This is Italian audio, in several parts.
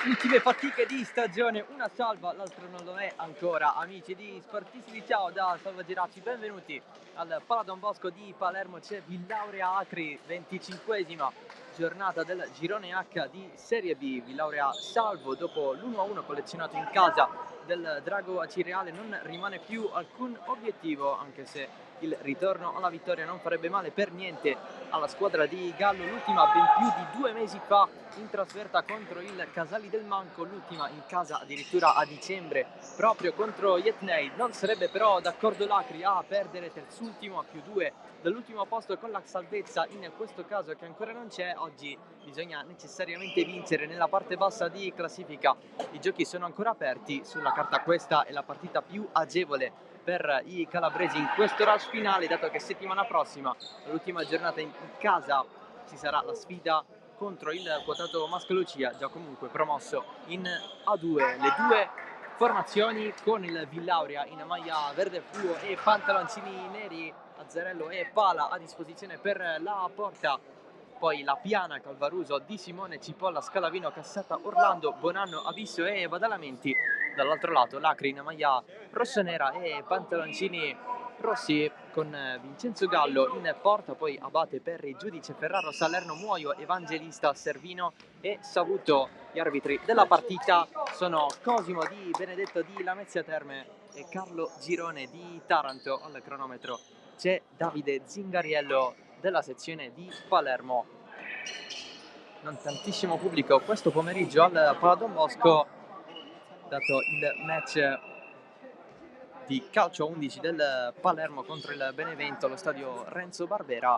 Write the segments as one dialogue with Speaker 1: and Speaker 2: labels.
Speaker 1: Ultime fatiche di stagione, una salva, l'altra non lo è ancora. Amici di Sportisti, ciao da Salvo Giracci, benvenuti al Pala Don Bosco di Palermo. C'è Villaurea Acri, 25esima giornata del girone H di Serie B. Villaurea salvo dopo l'1-1 collezionato in casa del Drago Acireale. Non rimane più alcun obiettivo, anche se il ritorno alla vittoria non farebbe male per niente alla squadra di Gallo, l'ultima ben più di 2 mesi fa in trasferta contro il Casali del Manco, l'ultima in casa addirittura a dicembre proprio contro Yetney. Non sarebbe però d'accordo l'Acri a perdere terzultimo a +2 dall'ultimo posto con la salvezza in questo caso che ancora non c'è. Oggi bisogna necessariamente vincere nella parte bassa di classifica, i giochi sono ancora aperti, sulla carta questa è la partita più agevole per i calabresi in questo rush finale, dato che settimana prossima, l'ultima giornata in casa, ci sarà la sfida contro il quotato Mascalucia, già comunque promosso in A2. Le due formazioni con il Villaurea in maglia verde fluo e pantaloncini neri, Azzarello e Pala a disposizione per la porta. Poi la Piana, Calvaruso, Di Simone, Cipolla, Scalavino, Cassata, Orlando, Bonanno, Abisso e Badalamenti. Dall'altro lato l'Acri in maglia rossonera e pantaloncini rossi con Vincenzo Gallo in porta, poi Abate, Perri, Giudice, Ferraro, Salerno, Muoio, Evangelista, Servino e Savuto. Gli arbitri della partita sono Cosimo Di Benedetto di Lamezia Terme e Carlo Girone di Taranto. Al cronometro c'è Davide Zingariello della sezione di Palermo. Non tantissimo pubblico questo pomeriggio al Pala Don Bosco, dato il match di calcio 11 del Palermo contro il Benevento allo stadio Renzo Barbera.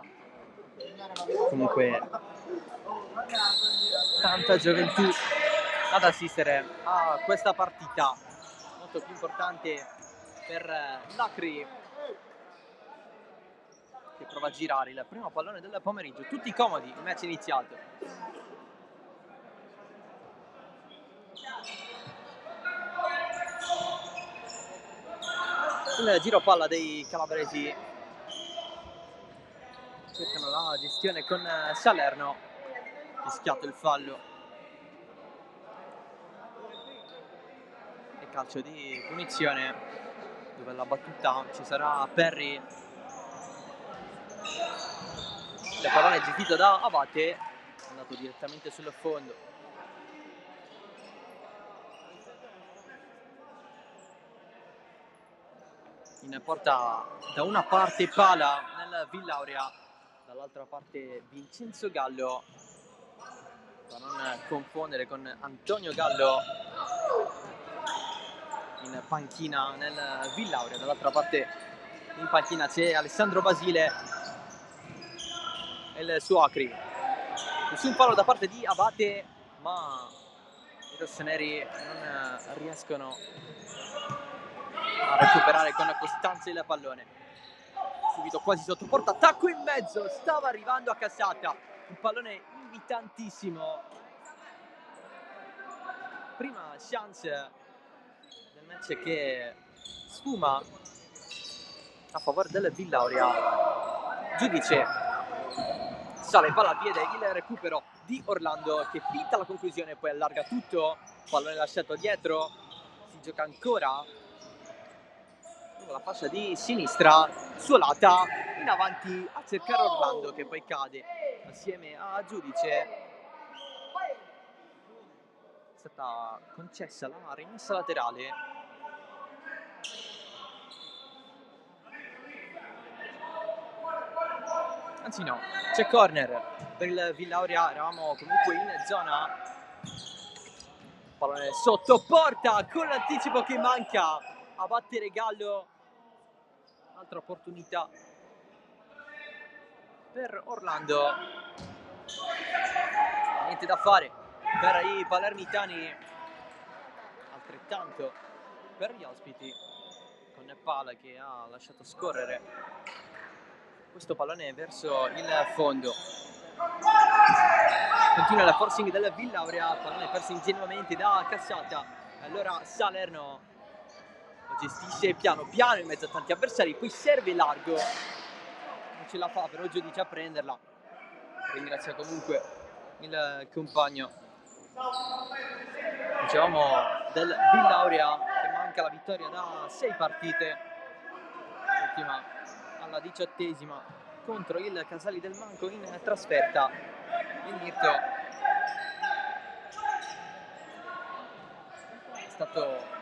Speaker 1: Comunque tanta gioventù ad assistere a questa partita, molto più importante per l'Acri, che prova a girare il primo pallone del pomeriggio. Tutti comodi, il match è iniziato. Il giro palla dei calabresi, cercano la gestione con Salerno, fischiato il fallo e calcio di punizione, dove la battuta ci sarà Perri. Il pallone gestito da Abate, è andato direttamente sul fondo. In porta da una parte Pala nel Villaurea, dall'altra parte Vincenzo Gallo, da non confondere con Antonio Gallo in panchina nel Villaurea. Dall'altra parte in panchina c'è Alessandro Basile e il suo Acri. Nessun fallo da parte di Abate, ma i rossoneri non riescono a recuperare con costanza il pallone. Subito quasi sotto porta, attacco in mezzo, stava arrivando a Cassata, un pallone invitantissimo. Prima chance del match che sfuma a favore del Villaurea. Giudice, sale palla a piede, il recupero di Orlando che finta la conclusione, poi allarga tutto, pallone lasciato dietro, si gioca ancora la fascia di sinistra, suolata in avanti a cercare Orlando, che poi cade assieme a Giudice. È stata concessa la rimessa laterale. Anzi no, c'è corner per il Villaurea. Eravamo comunque in zona Pallone sotto porta con l'anticipo che manca a battere Gallo. Altra opportunità per Orlando. Niente da fare per i palermitani, altrettanto per gli ospiti, con Pala che ha lasciato scorrere questo pallone verso il fondo. Continua la forcing del Villauria, pallone perso ingenuamente da Cassata. Allora Salerno lo gestisce piano piano in mezzo a tanti avversari, poi serve largo, non ce la fa però Giudice a prenderla. Ringrazia comunque il compagno. Dicevamo del Villauria che manca la vittoria da 6 partite, ultima alla 18ª contro il Casali del Manco in trasferta. Il Mirto è stato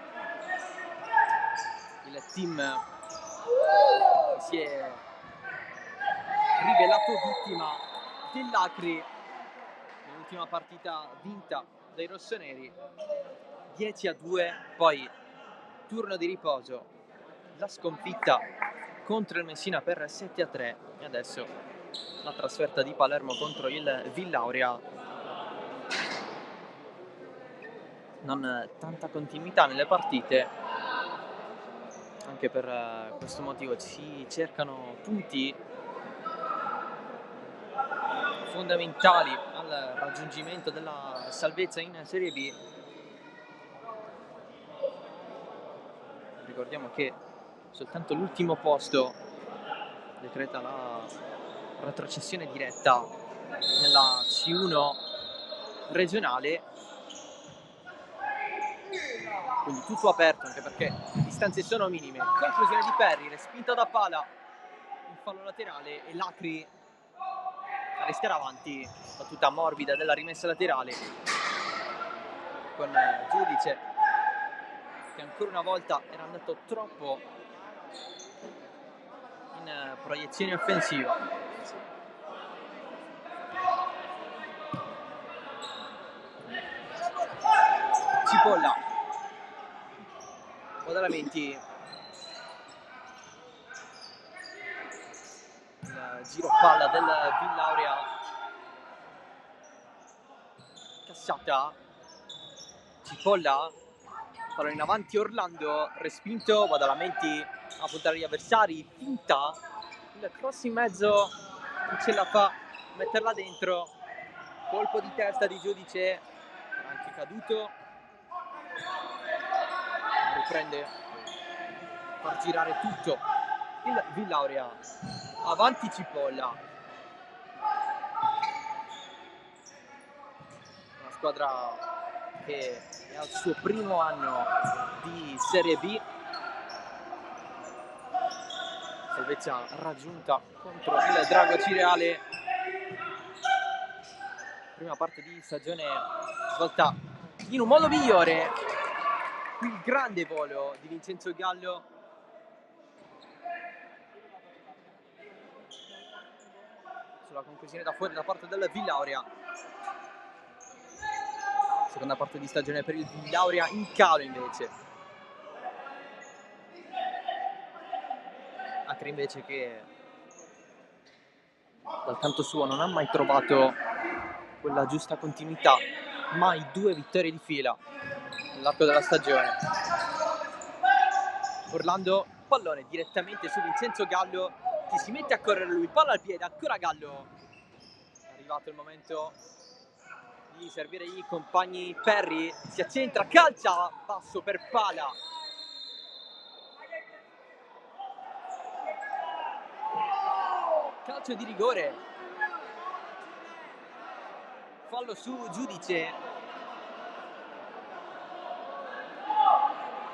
Speaker 1: il team che si è rivelato vittima dell'Acri nell'ultima partita vinta dai rossoneri 10-2, poi turno di riposo, la sconfitta contro il Messina per 7-3 e adesso la trasferta di Palermo contro il Villauria. Non tanta continuità nelle partite, anche per questo motivo si cercano punti fondamentali al raggiungimento della salvezza in Serie B. Ricordiamo che soltanto l'ultimo posto decreta la retrocessione diretta nella C1 regionale, quindi tutto aperto anche perché le distanze sono minime. Conclusione di Perri, respinta da Pala, il fallo laterale e l'Acri a restare avanti, battuta morbida della rimessa laterale con Giudice che ancora una volta era andato troppo in proiezione offensiva. Cipolla, Badalamenti, il giro palla del Villauria, Cassata, Cipolla, palla in avanti Orlando, respinto, Badalamenti a puntare gli avversari, finta, il cross in mezzo, non ce la fa metterla dentro, colpo di testa di Giudice, era anche caduto, riprende, far girare tutto il Villauria, avanti Cipolla, una squadra che è al suo primo anno di Serie B, salvezza raggiunta contro il Drago Cireale, prima parte di stagione svolta in un modo migliore, il grande volo di Vincenzo Gallo, sulla conclusione da fuori da parte del Villauria. Seconda parte di stagione per il Villauria in calo invece. Acri invece che dal canto suo non ha mai trovato quella giusta continuità, mai 2 vittorie di fila nell'arco della stagione. Orlando, pallone direttamente su Vincenzo Gallo che si mette a correre lui, palla al piede, ancora Gallo. È arrivato il momento di servire i compagni. Perri si accentra, calcia, passo per Pala. Calcio di rigore, fallo su Giudice,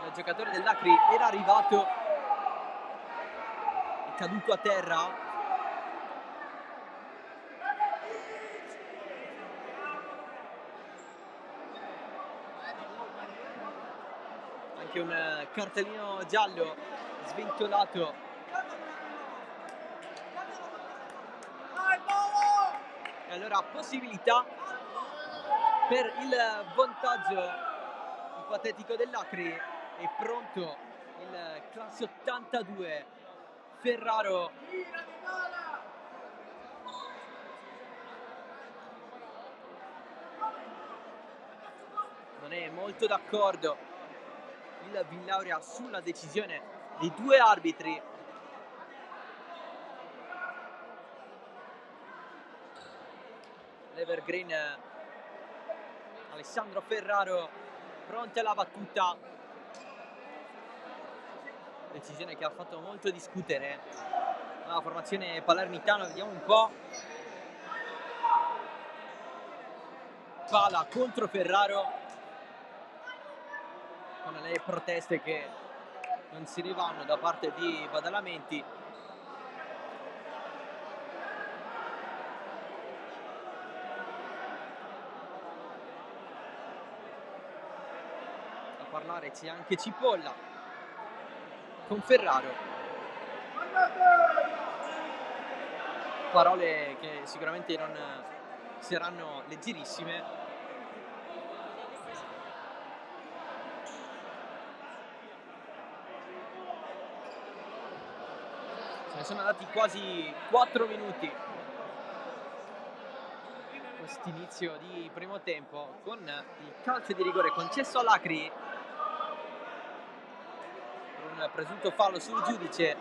Speaker 1: il giocatore dell'Acri era arrivato, è caduto a terra. Anche un cartellino giallo sventolato e allora possibilità per il vantaggio patetico dell'Acri. È pronto il classe 82 Ferraro. Non è molto d'accordo il Villauria sulla decisione dei due arbitri. L'Evergreen Alessandro Ferraro pronti alla battuta. Decisione che ha fatto molto discutere la formazione palermitana. Vediamo un po'. Pala contro Ferraro, con le proteste che non se ne vanno da parte di Badalamenti. A parlare c'è anche Cipolla con Ferraro. Parole che sicuramente non saranno leggerissime. Se ne sono andati quasi 4 minuti quest'inizio di primo tempo, con il calcio di rigore concesso all'Acri per un presunto fallo sul giudice.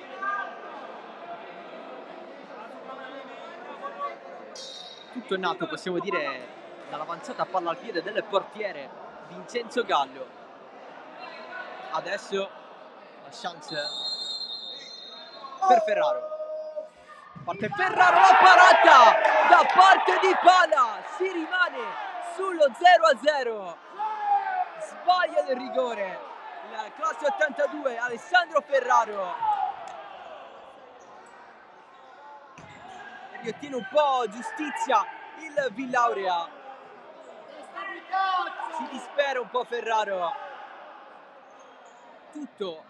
Speaker 1: Tutto è nato, possiamo dire, dall'avanzata palla al piede del portiere Vincenzo Gallo. Adesso la chance per Ferraro. Parte Ferraro, la parata da parte di Pala, si rimane sullo 0-0. Sbaglia il rigore il classe 82 Alessandro Ferraro, e riottiene un po' giustizia il Villauria. Si dispera un po' Ferraro. Tutto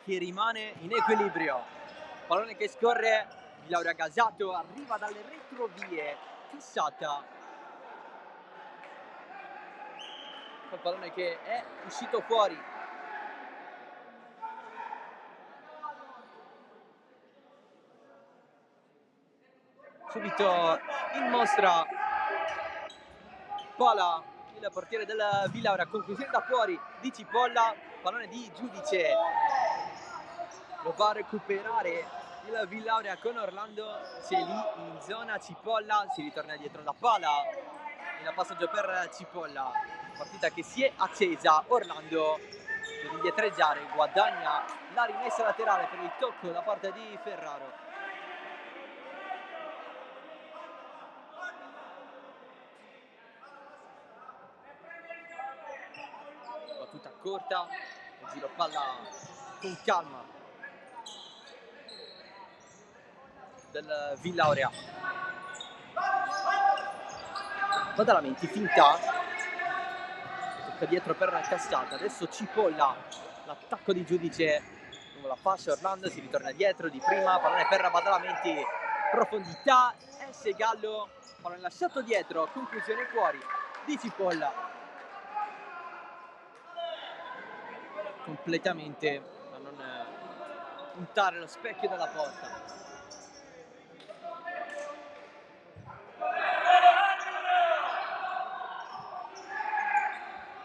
Speaker 1: che rimane in equilibrio. Pallone che scorre, Villauria gasato, arriva dalle retrovie, Cassata. Il pallone che è uscito fuori. Subito in mostra Pala, il portiere del Villauria. Conclusione da fuori di Cipolla, pallone di Giudice. Lo va a recuperare il Villauria con Orlando, c'è lì in zona Cipolla, si ritorna dietro da Pala, il passaggio per Cipolla. Partita che si è accesa, Orlando per indietreggiare, guadagna la rimessa laterale per il tocco da parte di Ferraro. Battuta corta, giro palla con calma del Villauria. Badalamenti, finta, tocca dietro per Cassata. Adesso Cipolla, l'attacco di Giudice non la passa, Orlando si ritorna dietro di prima, pallone per Badalamenti, profondità, S Gallo, pallone lasciato dietro, conclusione fuori di Cipolla. Completamente a non puntare lo specchio dalla porta.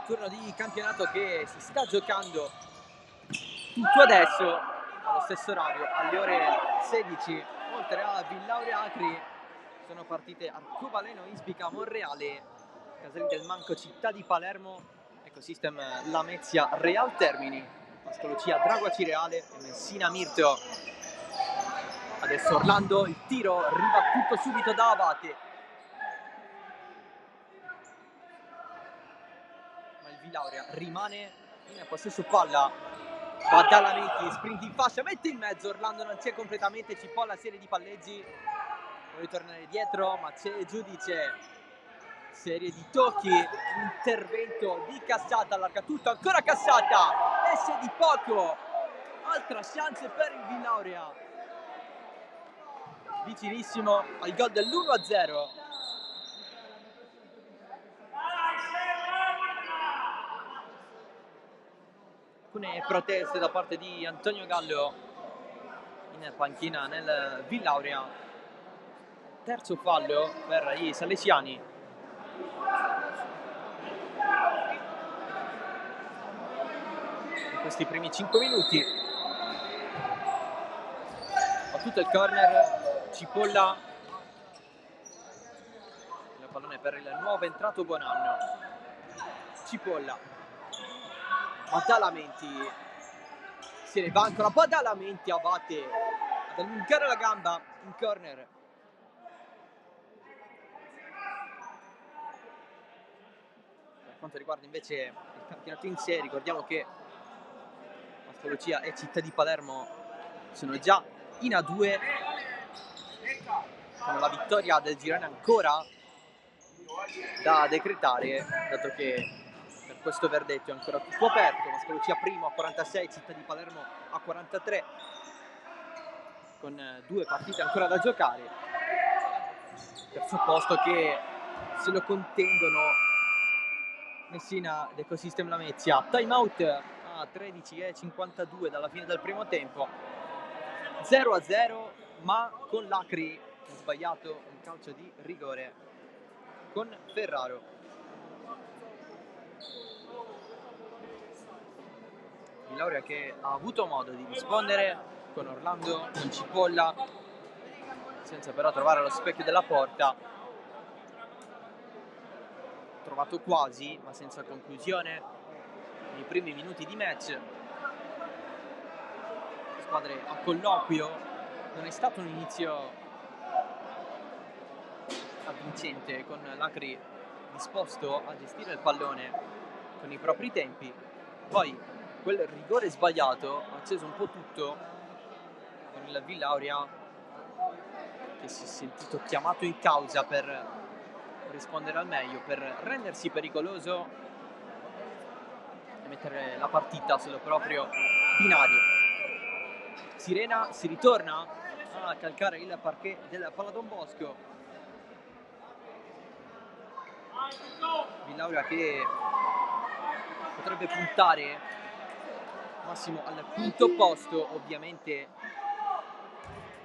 Speaker 1: Turno di campionato che si sta giocando tutto adesso, allo stesso orario, alle ore 16, oltre a Villauria Acri sono partite Arcobaleno, Ispica, Monreale, Caselli del Manco, Città di Palermo, Ecosystem Lamezia, Real Termini, Pasco Lucia, Dragua Cireale e Messina Mirto. Adesso Orlando, il tiro ribattuto subito da Abate. Villauria rimane in possesso palla, Badalamenti, sprint in fascia, mette in mezzo, Orlando non c'è completamente, Cipolla, serie di palleggi, vuole ritornare dietro ma c'è Giudice, serie di tocchi, intervento di Cassata, allarga tutto, ancora Cassata, esce di poco, altra chance per il Villauria, vicinissimo al gol dell'1-0. alcune proteste da parte di Antonio Gallo in panchina nel Villauria. Terzo fallo per i salesiani. In questi primi 5 minuti. Battuto il corner, Cipolla. Il pallone per il nuovo entrato Buonanno. Cipolla. Badalamenti. Se ne va ancora Badalamenti, abbatte ad allungare la gamba in corner. Per quanto riguarda invece il campionato in sé, ricordiamo che Masco Lucia e Città di Palermo sono già in A2 con la vittoria del girone ancora da decretare, dato che per questo verdetto è ancora tutto aperto. Masco Lucia primo a 46, Città di Palermo a 43, con 2 partite ancora da giocare, per supposto che se lo contendono Messina ed Ecosystem Lamezia. Time out a 13:52 dalla fine del primo tempo, 0-0, ma con l'Acri che ha sbagliato un calcio di rigore con Ferraro. Villauria che ha avuto modo di rispondere con Orlando, con Cipolla, senza però trovare lo specchio della porta. Trovato quasi, ma senza conclusione nei primi minuti di match. Squadre a colloquio, non è stato un inizio avvincente, con l'Acri disposto a gestire il pallone con i propri tempi. Poi quel rigore sbagliato ha acceso un po' tutto, con il Villauria che si è sentito chiamato in causa per rispondere al meglio, per rendersi pericoloso e mettere la partita sul proprio binario. Sirena si ritorna a calcare il parquet del Pala Don Bosco. Villauria che potrebbe puntare massimo al quinto posto, ovviamente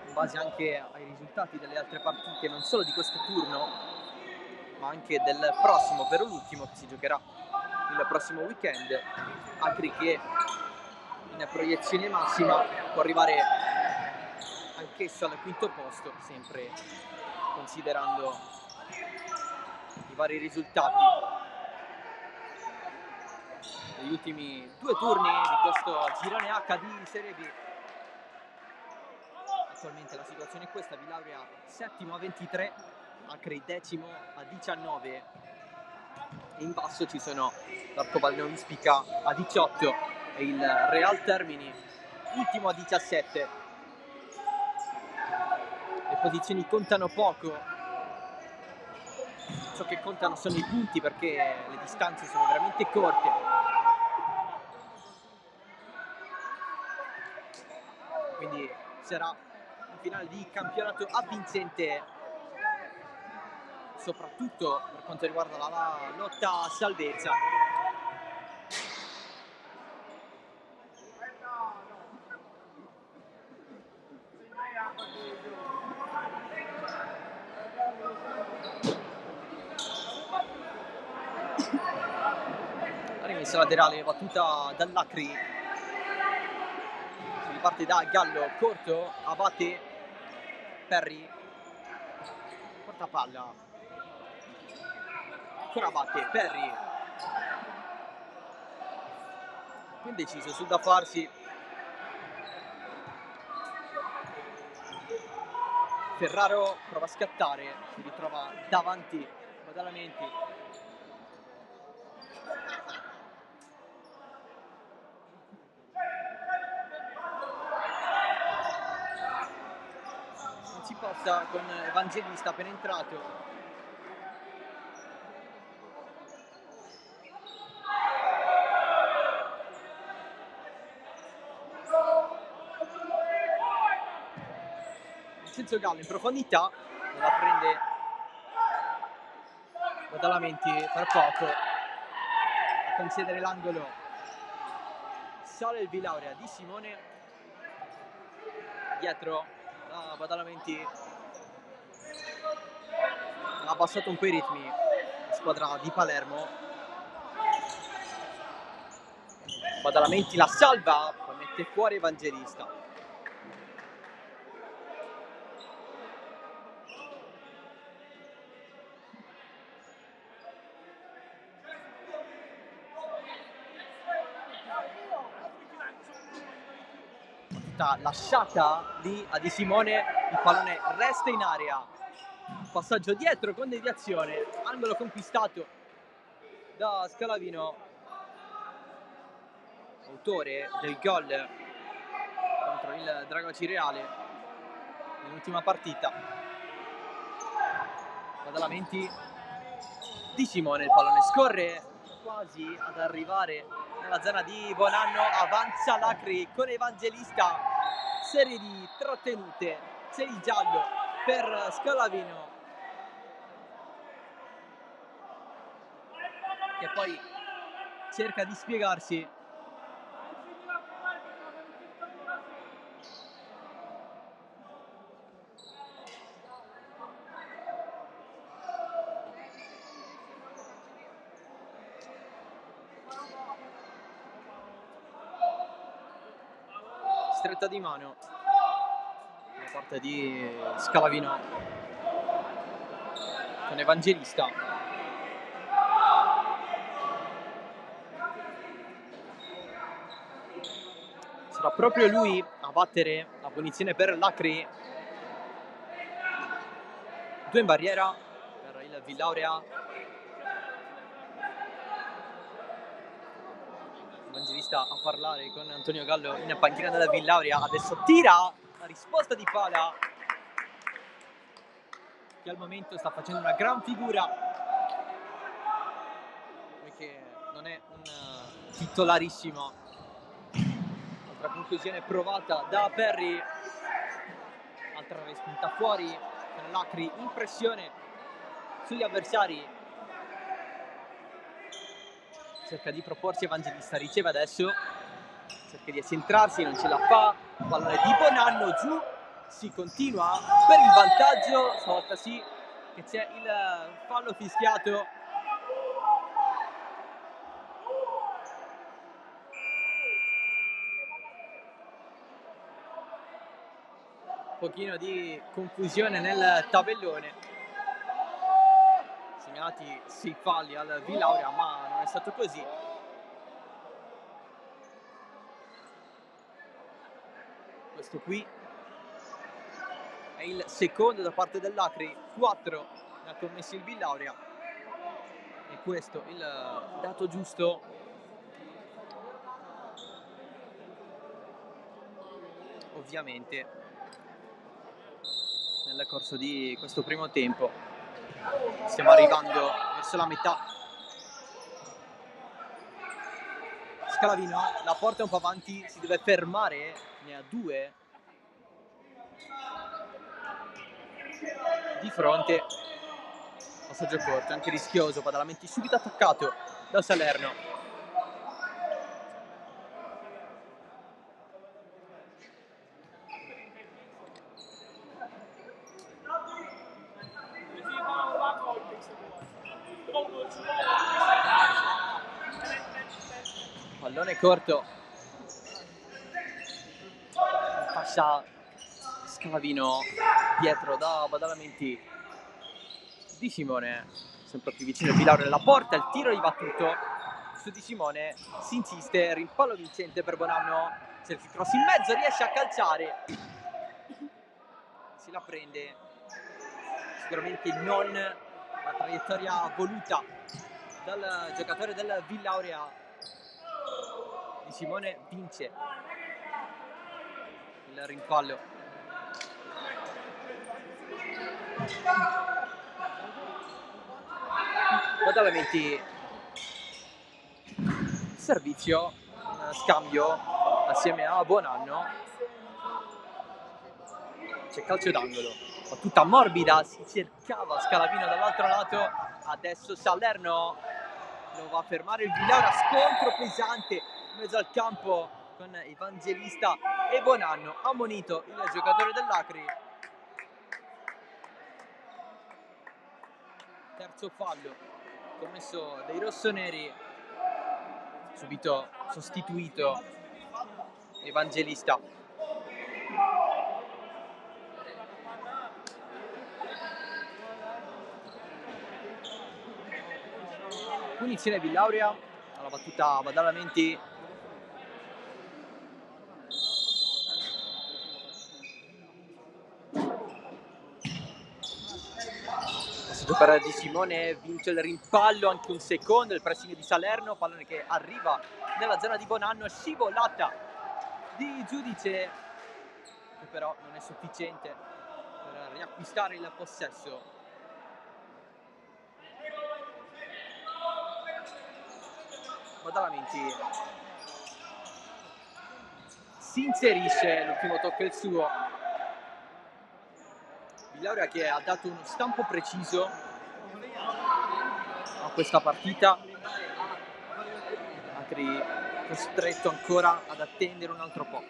Speaker 1: in base anche ai risultati delle altre partite, non solo di questo turno ma anche del prossimo, ovvero l'ultimo, che si giocherà il prossimo weekend. Acri che in proiezione massima può arrivare anch'esso al quinto posto, sempre considerando i vari risultati degli ultimi 2 turni di questo girone H di Serie B. Attualmente la situazione è questa: Villauria settimo a 23, Acri decimo a 19 e in basso ci sono l'Arcobaleno Ispica a 18 e il Real Termini ultimo a 17. Le posizioni contano poco, ciò che contano sono i punti, perché le distanze sono veramente corte. Quindi sarà un finale di campionato avvincente, soprattutto per quanto riguarda la lotta a salvezza. La rimessa laterale battuta dall'Acri, si riparte da Gallo, corto, Abate, Perry, porta palla, ancora Abate, Perry, indeciso sul da farsi. Ferraro prova a scattare, si ritrova davanti Badalamenti. Non si possa con Evangelista appena entrato. Vincenzo Gallo in profondità, la prende Badalamenti per poco a concedere l'angolo risale il Villaurea. Di Simone dietro da Badalamenti, ha abbassato un po' i ritmi la squadra di Palermo. Badalamenti la salva, poi mette fuori Evangelista. Lasciata lì a Di Simone, il pallone resta in area, passaggio dietro con deviazione, angolo conquistato da Scalavino, autore del gol contro il Drago Cireale nell'ultima partita. Badalamenti, Di Simone, il pallone scorre quasi ad arrivare nella zona di Bonanno, avanza l'Acri con Evangelista, serie di trattenute, 6 giallo per Scalavino, che poi cerca di spiegarsi. Stretta di mano da parte di Scalavino con Evangelista. Sarà proprio lui a battere la punizione per l'Acri. 2 in barriera per il Villaurea. Evangelista a parlare con Antonio Gallo in panchina della Villaurea. Adesso tira la risposta di Pala, che al momento sta facendo una gran figura, perché non è un titolarissimo. Altra conclusione provata da Perry, altra respinta fuori con l'Acri in pressione sugli avversari. Cerca di proporsi Evangelista, riceve adesso, cerca di accentrarsi, non ce la fa, pallone di Bonanno giù, si continua per il vantaggio, stavolta sì che c'è il fallo fischiato. Un pochino di confusione nel tabellone, segnalati 6 falli al Villaurea, ma non è stato così. Questo qui è il secondo da parte dell'Acri, 4 ne ha commessi il Villaurea, e questo il dato giusto. Ovviamente nel corso di questo primo tempo stiamo arrivando verso la metà. Scalavino la porta un po' avanti, si deve fermare, ne ha 2 di fronte. Passaggio corto, anche rischioso, Badalamenti subito attaccato da Salerno. Pallone corto, fascia Scalavino dietro da Badalamenti. Di Simone sempre più vicino il Villaurea nella porta, il tiro ribattuto su Di Simone, si insiste, rimpallo vincente per Bonanno, cerca il cross in mezzo, riesce a calciare, si la prende, sicuramente non la traiettoria voluta dal giocatore del Villaurea. Di Simone vince il rimpallo. Badalamenti, servizio, scambio assieme a Bonanno, c'è calcio d'angolo, battuta morbida, si cercava Scalavino dall'altro lato, adesso Salerno lo va a fermare il Villaurea, scontro pesante in mezzo al campo con Evangelista e Bonanno. Ammonito il giocatore dell'Acri. Terzo fallo commesso dai rossoneri, subito sostituito Evangelista. Punizione Villauria alla battuta Badalamenti. Passaggio per Di Simone, vince il rimpallo, anche un secondo, il pressing di Salerno, pallone che arriva nella zona di Bonanno, scivolata di Giudice, che però non è sufficiente per riacquistare il possesso. Badalamenti si inserisce, l'ultimo tocco è il suo. Villauria che ha dato uno stampo preciso a questa partita. Acri costretto ancora ad attendere un altro po'.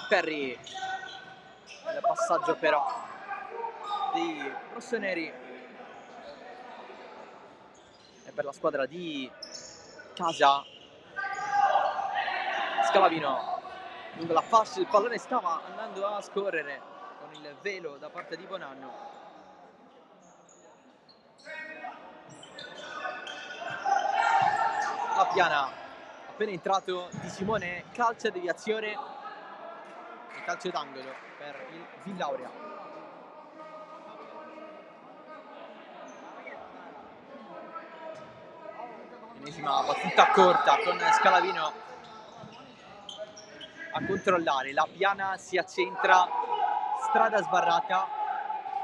Speaker 1: Perry, il passaggio però dei rossoneri e per la squadra di casa. Scalavino lungo la fascia, il pallone stava andando a scorrere con il velo da parte di Bonanno. La Piana, appena entrato Di Simone, calcia deviazione e calcio d'angolo per il Villauria. Ennesima battuta corta con Scalavino a controllare. La Piana si accentra, strada sbarrata,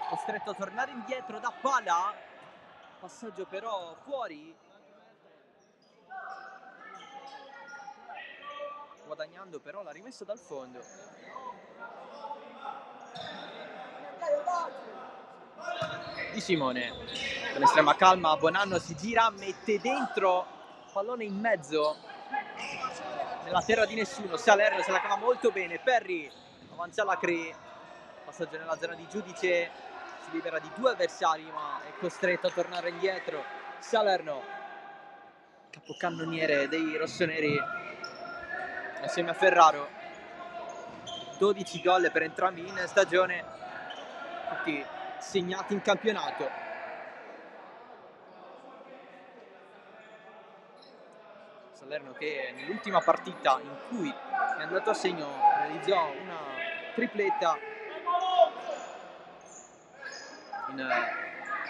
Speaker 1: costretto a tornare indietro da pala, passaggio però fuori, guadagnando però la rimessa dal fondo. Di Simone con estrema calma, Bonanno si gira, mette dentro, pallone in mezzo nella terra di nessuno. Salerno se la cava molto bene, Perry avanza l'Acri, passaggio nella zona di Giudice, si libera di due avversari ma è costretto a tornare indietro. Salerno, capocannoniere dei rossoneri assieme a Ferraro, 12 gol per entrambi in stagione, tutti segnati in campionato. Salerno che nell'ultima partita in cui è andato a segno realizzò una tripletta in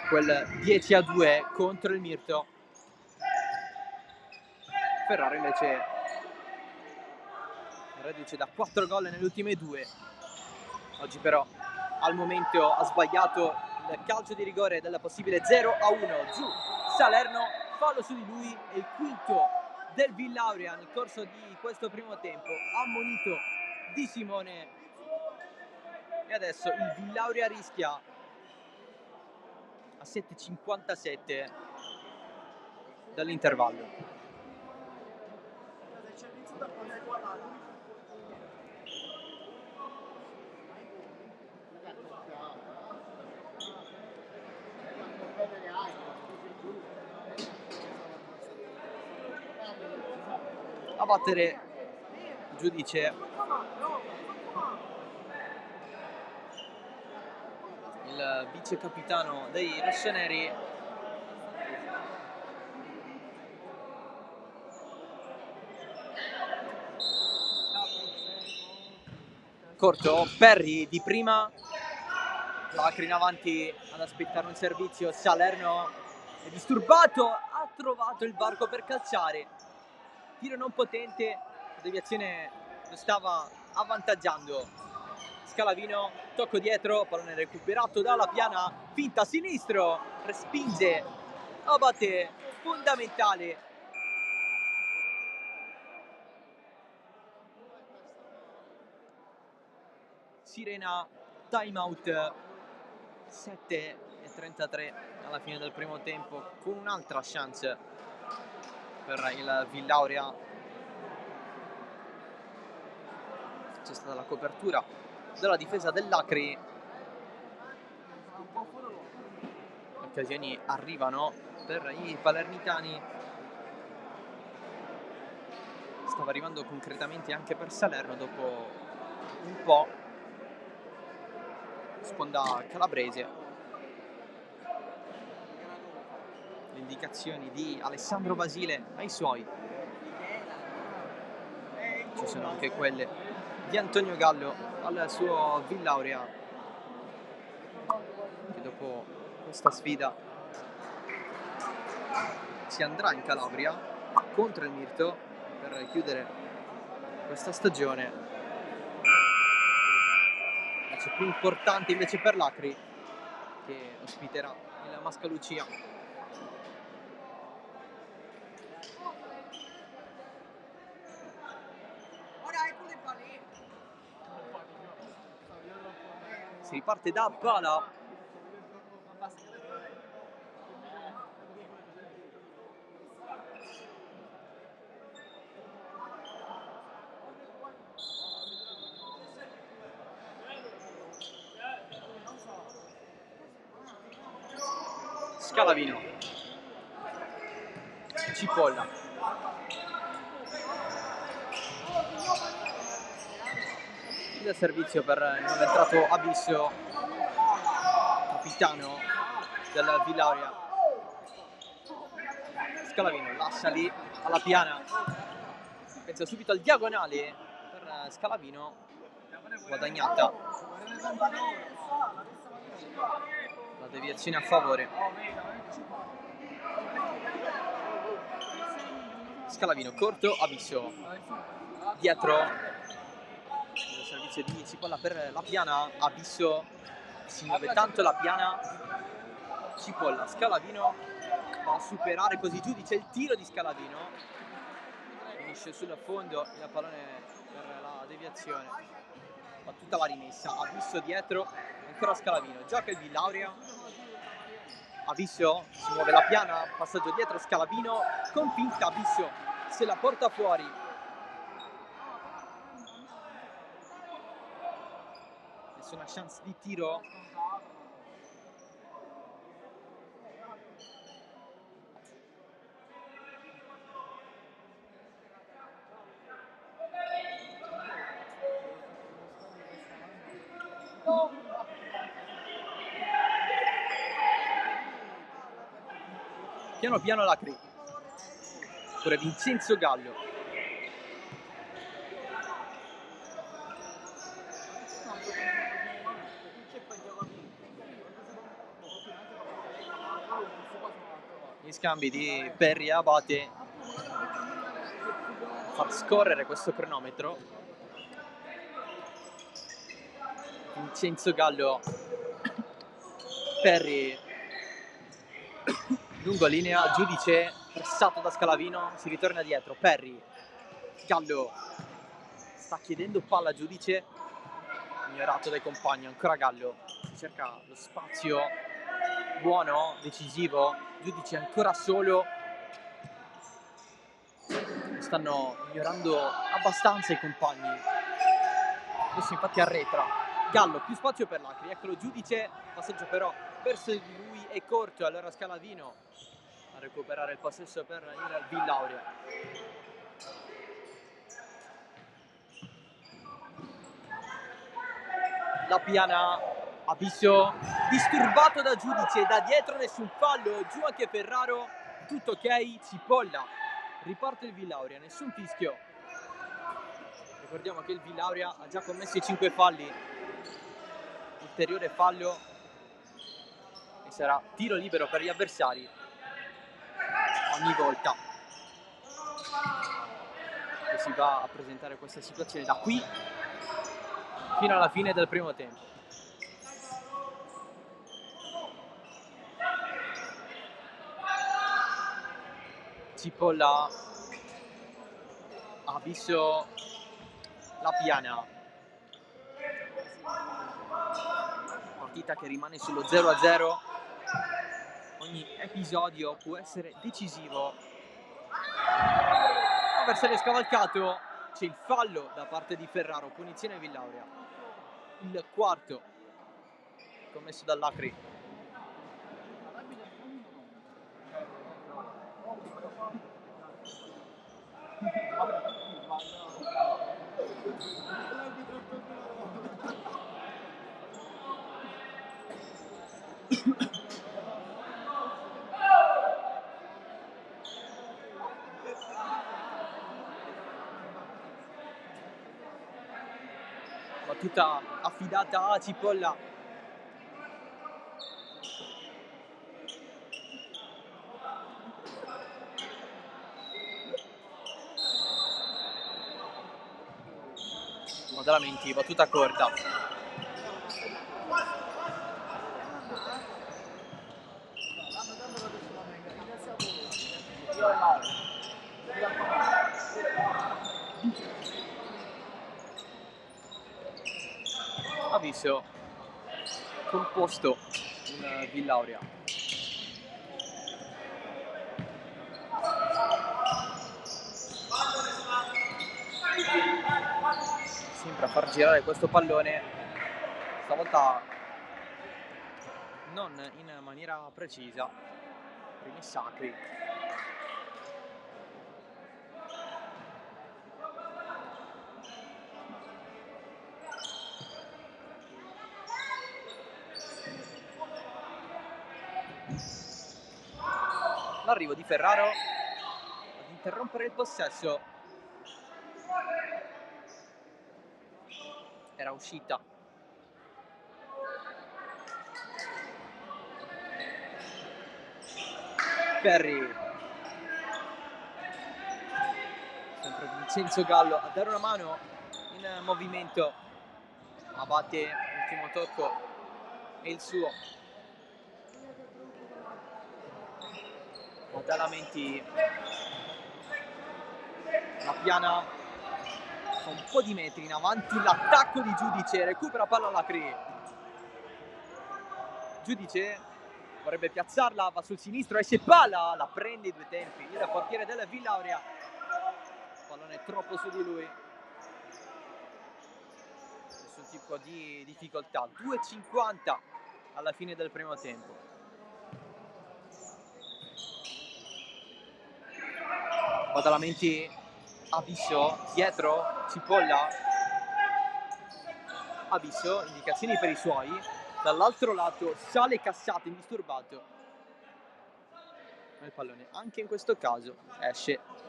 Speaker 1: quel 10-2 contro il Mirto. Ferraro invece reduce da 4 gol nelle ultime due. Oggi però al momento ha sbagliato il calcio di rigore della possibile 0-1. Giù Salerno, fallo su di lui, e il quinto del Villauria nel corso di questo primo tempo. Ammonito Di Simone e adesso il Villauria rischia a 7:57 dall'intervallo. A battere Giudice il vice capitano dei rossoneri, corto. Perry di prima, l'Acri in avanti ad aspettare un servizio. Salerno è disturbato, ha trovato il varco per calciare, tiro non potente, deviazione lo stava avvantaggiando. Scalavino, tocco dietro, pallone recuperato dalla Piana, finta sinistro, respinge, abate, fondamentale. Sirena, time out, 7:33 alla fine del primo tempo, con un'altra chance per il Villaurea. C'è stata la copertura della difesa dell'Acri. Le occasioni arrivano per i palermitani. Stava arrivando concretamente anche per Salerno dopo un po'. Sponda calabrese. Le indicazioni di Alessandro Basile ai suoi. Ci sono anche quelle di Antonio Gallo al suo Villaurea, che dopo questa sfida si andrà in Calabria contro il Mirto per chiudere questa stagione. Match più importante invece per l'Acri, che ospiterà il Mascalucia. Si riparte da Pala. Scalavino. Cipolla. Il servizio per il nuovo entrato Abisso, capitano del Villaurea. Scalavino lascia lì alla piana, pensa subito al diagonale per Scalavino, guadagnata la deviazione a favore. Scalavino corto, Abisso dietro. Il servizio di Cipolla per la piana. Abisso si muove tanto la piana. Cipolla, Scalavino va a superare così Giudice. Il tiro di Scalavino finisce sul fondo, il pallone per la deviazione, fa tutta la rimessa. Abisso dietro, ancora Scalavino, gioca il Villaurea. Abisso si muove la piana, passaggio dietro, Scalavino con finta, Abisso se la porta fuori. Nessuna chance di tiro. Piano piano l'Acri. Pure Vincenzo Gallo. Gli scambi di Perri e Abate far scorrere questo cronometro. Vincenzo Gallo, Perri lungo linea, Giudice pressato da Scalavino, si ritorna dietro, Perri, Gallo sta chiedendo palla a Giudice, ignorato dai compagni, ancora Gallo, si cerca lo spazio buono, decisivo, Giudice ancora solo, stanno ignorando abbastanza i compagni, adesso infatti arretra, Gallo più spazio per l'Acri, eccolo Giudice, passaggio però verso di lui è corto, allora Scalavino a recuperare il possesso per il Villaurea. La piana, Abisso disturbato da Giudice, da dietro nessun fallo, giù anche Ferraro, tutto ok, Cipolla, riparte il Villaurea, nessun fischio. Ricordiamo che il Villaurea ha già commesso i 5 falli, ulteriore fallo e sarà tiro libero per gli avversari ogni volta che si va a presentare questa situazione, da qui fino alla fine del primo tempo. Cipolla, Abisso, la piana, partita che rimane sullo 0-0, ogni episodio può essere decisivo Avversario scavalcato, c'è il fallo da parte di Ferraro, punizione Villauria. Il quarto commesso dall'Acri. Battuta affidata a Cipolla. Badalamenti, battuta corta. Ha visto composto un Villauria. Sembra far girare questo pallone, stavolta non in maniera precisa. Primi Sacri. L'arrivo di Ferraro ad interrompere il possesso. Era uscita. Perry. Sempre Vincenzo Gallo a dare una mano in movimento. Abate l'ultimo tocco e il suo. Badalamenti la piana fa un po' di metri in avanti, l'attacco di Giudice, recupera palla l'Acri. Giudice vorrebbe piazzarla, va sul sinistro, esce palla, la prende i due tempi il portiere della Villauria. Pallone troppo su di lui, nessun tipo di difficoltà. 2,50 alla fine del primo tempo. Badalamenti Abisso dietro, Cipolla. Abisso, indicazioni per i suoi. Dall'altro lato sale Cassato indisturbato. Ma il pallone anche in questo caso esce.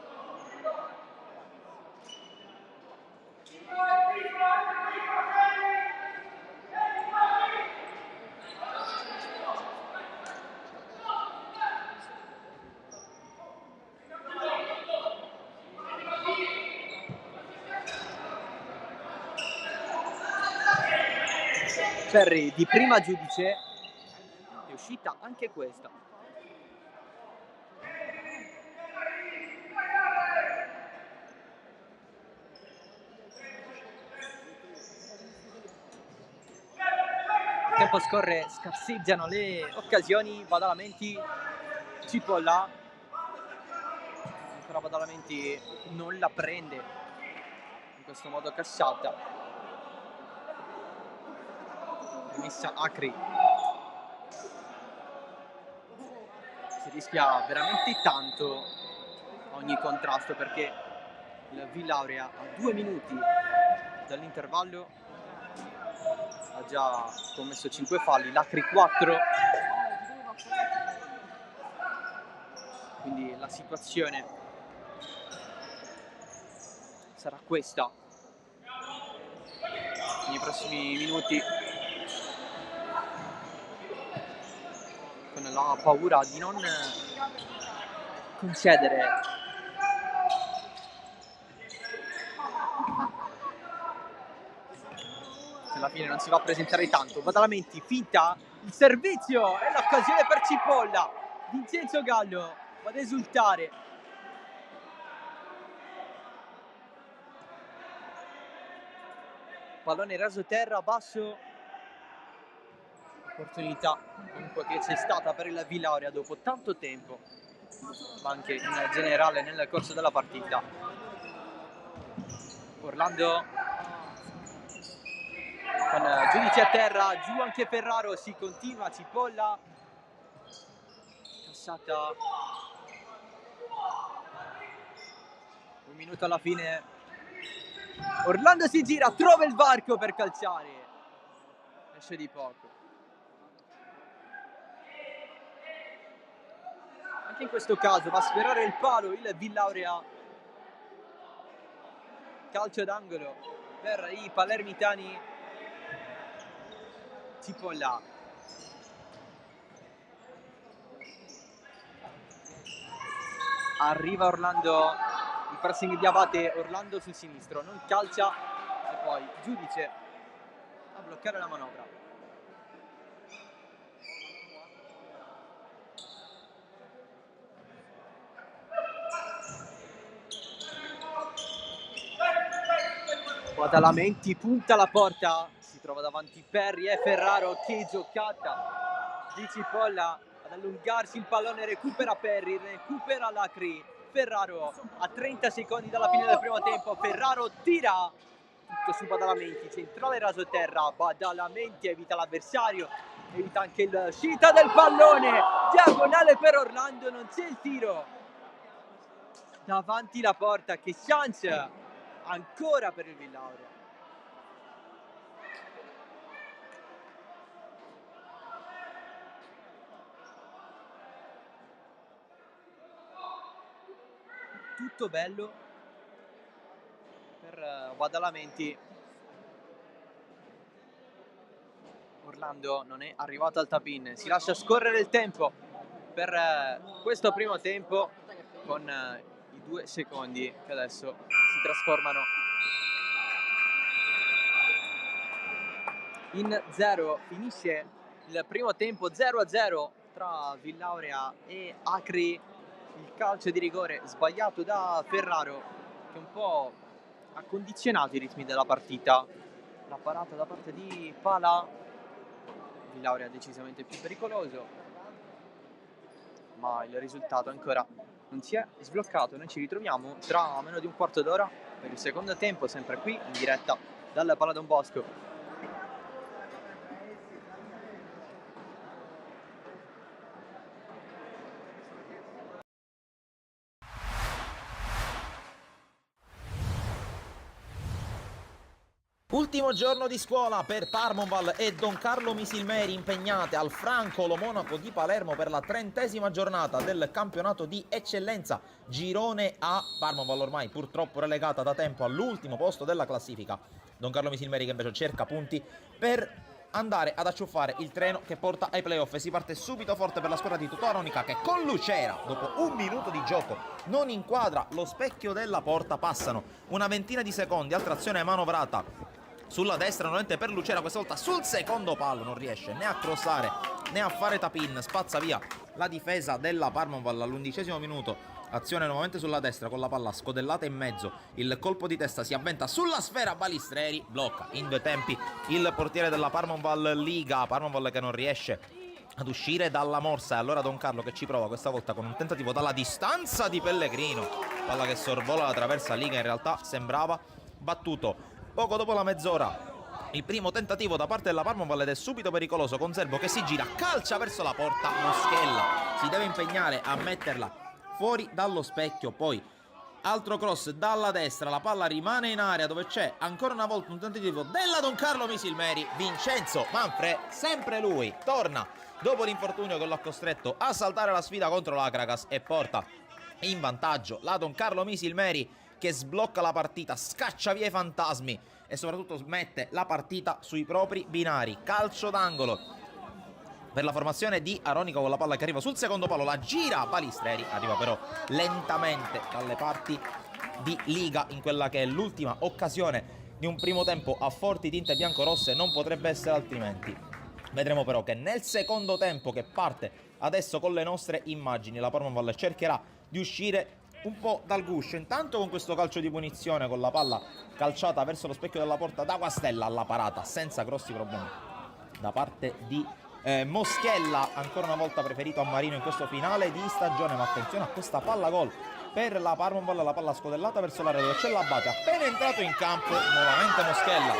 Speaker 1: Perry di prima Giudice, è uscita anche questa. Il tempo scorre, scarseggiano le occasioni. Badalamenti, Cipolla. Ancora Badalamenti non la prende. In questo modo Casciata. Rimessa Acri. Si rischia veramente tanto ogni contrasto perché il Villauria a 2 minuti dall'intervallo ha già commesso 5 falli, l'Acri 4. Quindi la situazione sarà questa nei prossimi minuti, con la paura di non concedere se alla fine non si va a presentare tanto. Badalamenti finta il servizio e l'occasione per Cipolla. Vincenzo Gallo va ad esultare. Pallone raso terra, basso. Opportunità comunque che c'è stata per il Villauria dopo tanto tempo. ma anche in generale nel corso della partita. Orlando con Giudice a terra, giù anche Ferraro, si continua, Cipolla, passata, un minuto alla fine, Orlando si gira, trova il varco per calciare, esce di poco. Anche in questo caso va a sferrare il palo il Villaurea, calcio d'angolo per i palermitani. Cipolla, arriva Orlando, il pressing di Abate, Orlando sul sinistro, non calcia e poi Giudice a bloccare la manovra. Badalamenti punta la porta, si trova davanti Perry e Ferraro, che giocata di Cipolla ad allungarsi il pallone, recupera Perry, recupera Lacri, Ferraro a 30 secondi dalla fine del primo tempo, Ferraro tira tutto su Badalamenti, centrale raso terra, Badalamenti evita l'avversario, evita anche l'uscita del pallone, diagonale per Orlando, non c'è il tiro, davanti la porta, che chance ancora per il Villaurea. Tutto bello per Badalamenti. Orlando non è arrivato al tap-in, si lascia scorrere il tempo per questo primo tempo con i 2 secondi che adesso si trasformano in 0. Finisce il primo tempo 0-0 tra Villaurea e Acri, il calcio di rigore sbagliato da Ferraro che un po' ha condizionato i ritmi della partita. La parata da parte di Pala, Villaurea decisamente più pericoloso, ma il risultato ancora non si è sbloccato. Noi ci ritroviamo tra meno di un quarto d'ora per il secondo tempo, sempre qui in diretta dal Pala Don Bosco.
Speaker 2: Ultimo giorno di scuola per Parmonval e Don Carlo Misilmeri, impegnate al Francolo Monaco di Palermo per la 30ª giornata del campionato di eccellenza Girone A. Parmonval ormai purtroppo relegata da tempo all'ultimo posto della classifica. Don Carlo Misilmeri che invece cerca punti per andare ad acciuffare il treno che porta ai playoff. E si parte subito forte per la squadra di Totò Aronica, che con Lucera, dopo un minuto di gioco, non inquadra lo specchio della porta. Passano una ventina di secondi, altra azione manovrata sulla destra nuovamente per Lucera, questa volta sul secondo palo, non riesce né a crossare né a fare tap-in, spazza via la difesa della Parmonval all'11° minuto. Azione nuovamente sulla destra con la palla scodellata in mezzo, il colpo di testa si avventa sulla sfera, Balistreri blocca in 2 tempi il portiere della Parmonval Liga. Parmonval che non riesce ad uscire dalla morsa, e allora Don Carlo che ci prova questa volta con un tentativo dalla distanza di Pellegrino, palla che sorvola la traversa Liga, in realtà sembrava battuto. Poco dopo la mezz'ora il primo tentativo da parte della Parmonval ed è subito pericoloso, con Zerbo che si gira, calcia verso la porta, Moschella si deve impegnare a metterla fuori dallo specchio, poi altro cross dalla destra, la palla rimane in area dove c'è ancora una volta un tentativo della Don Carlo Misilmeri, Vincenzo Manfre, sempre lui, torna dopo l'infortunio che lo ha costretto a saltare la sfida contro l'Akragas e porta in vantaggio la Don Carlo Misilmeri, che sblocca la partita, scaccia via i fantasmi e soprattutto mette la partita sui propri binari. Calcio d'angolo per la formazione di Aronica con la palla che arriva sul secondo palo, la gira Balistreri, arriva però lentamente dalle parti di Liga in quella che è l'ultima occasione di un primo tempo a forti tinte biancorosse, non potrebbe essere altrimenti. Vedremo però che nel secondo tempo, che parte adesso con le nostre immagini, la Parmonval cercherà di uscire un po' dal guscio, intanto con questo calcio di punizione con la palla calciata verso lo specchio della porta da Guastella alla parata senza grossi problemi da parte di Moschella ancora una volta preferito a Marino in questo finale di stagione, ma attenzione a questa palla gol per la Parmonval, la palla scodellata verso l'area dove c'è l'Abate, appena entrato in campo nuovamente Moschella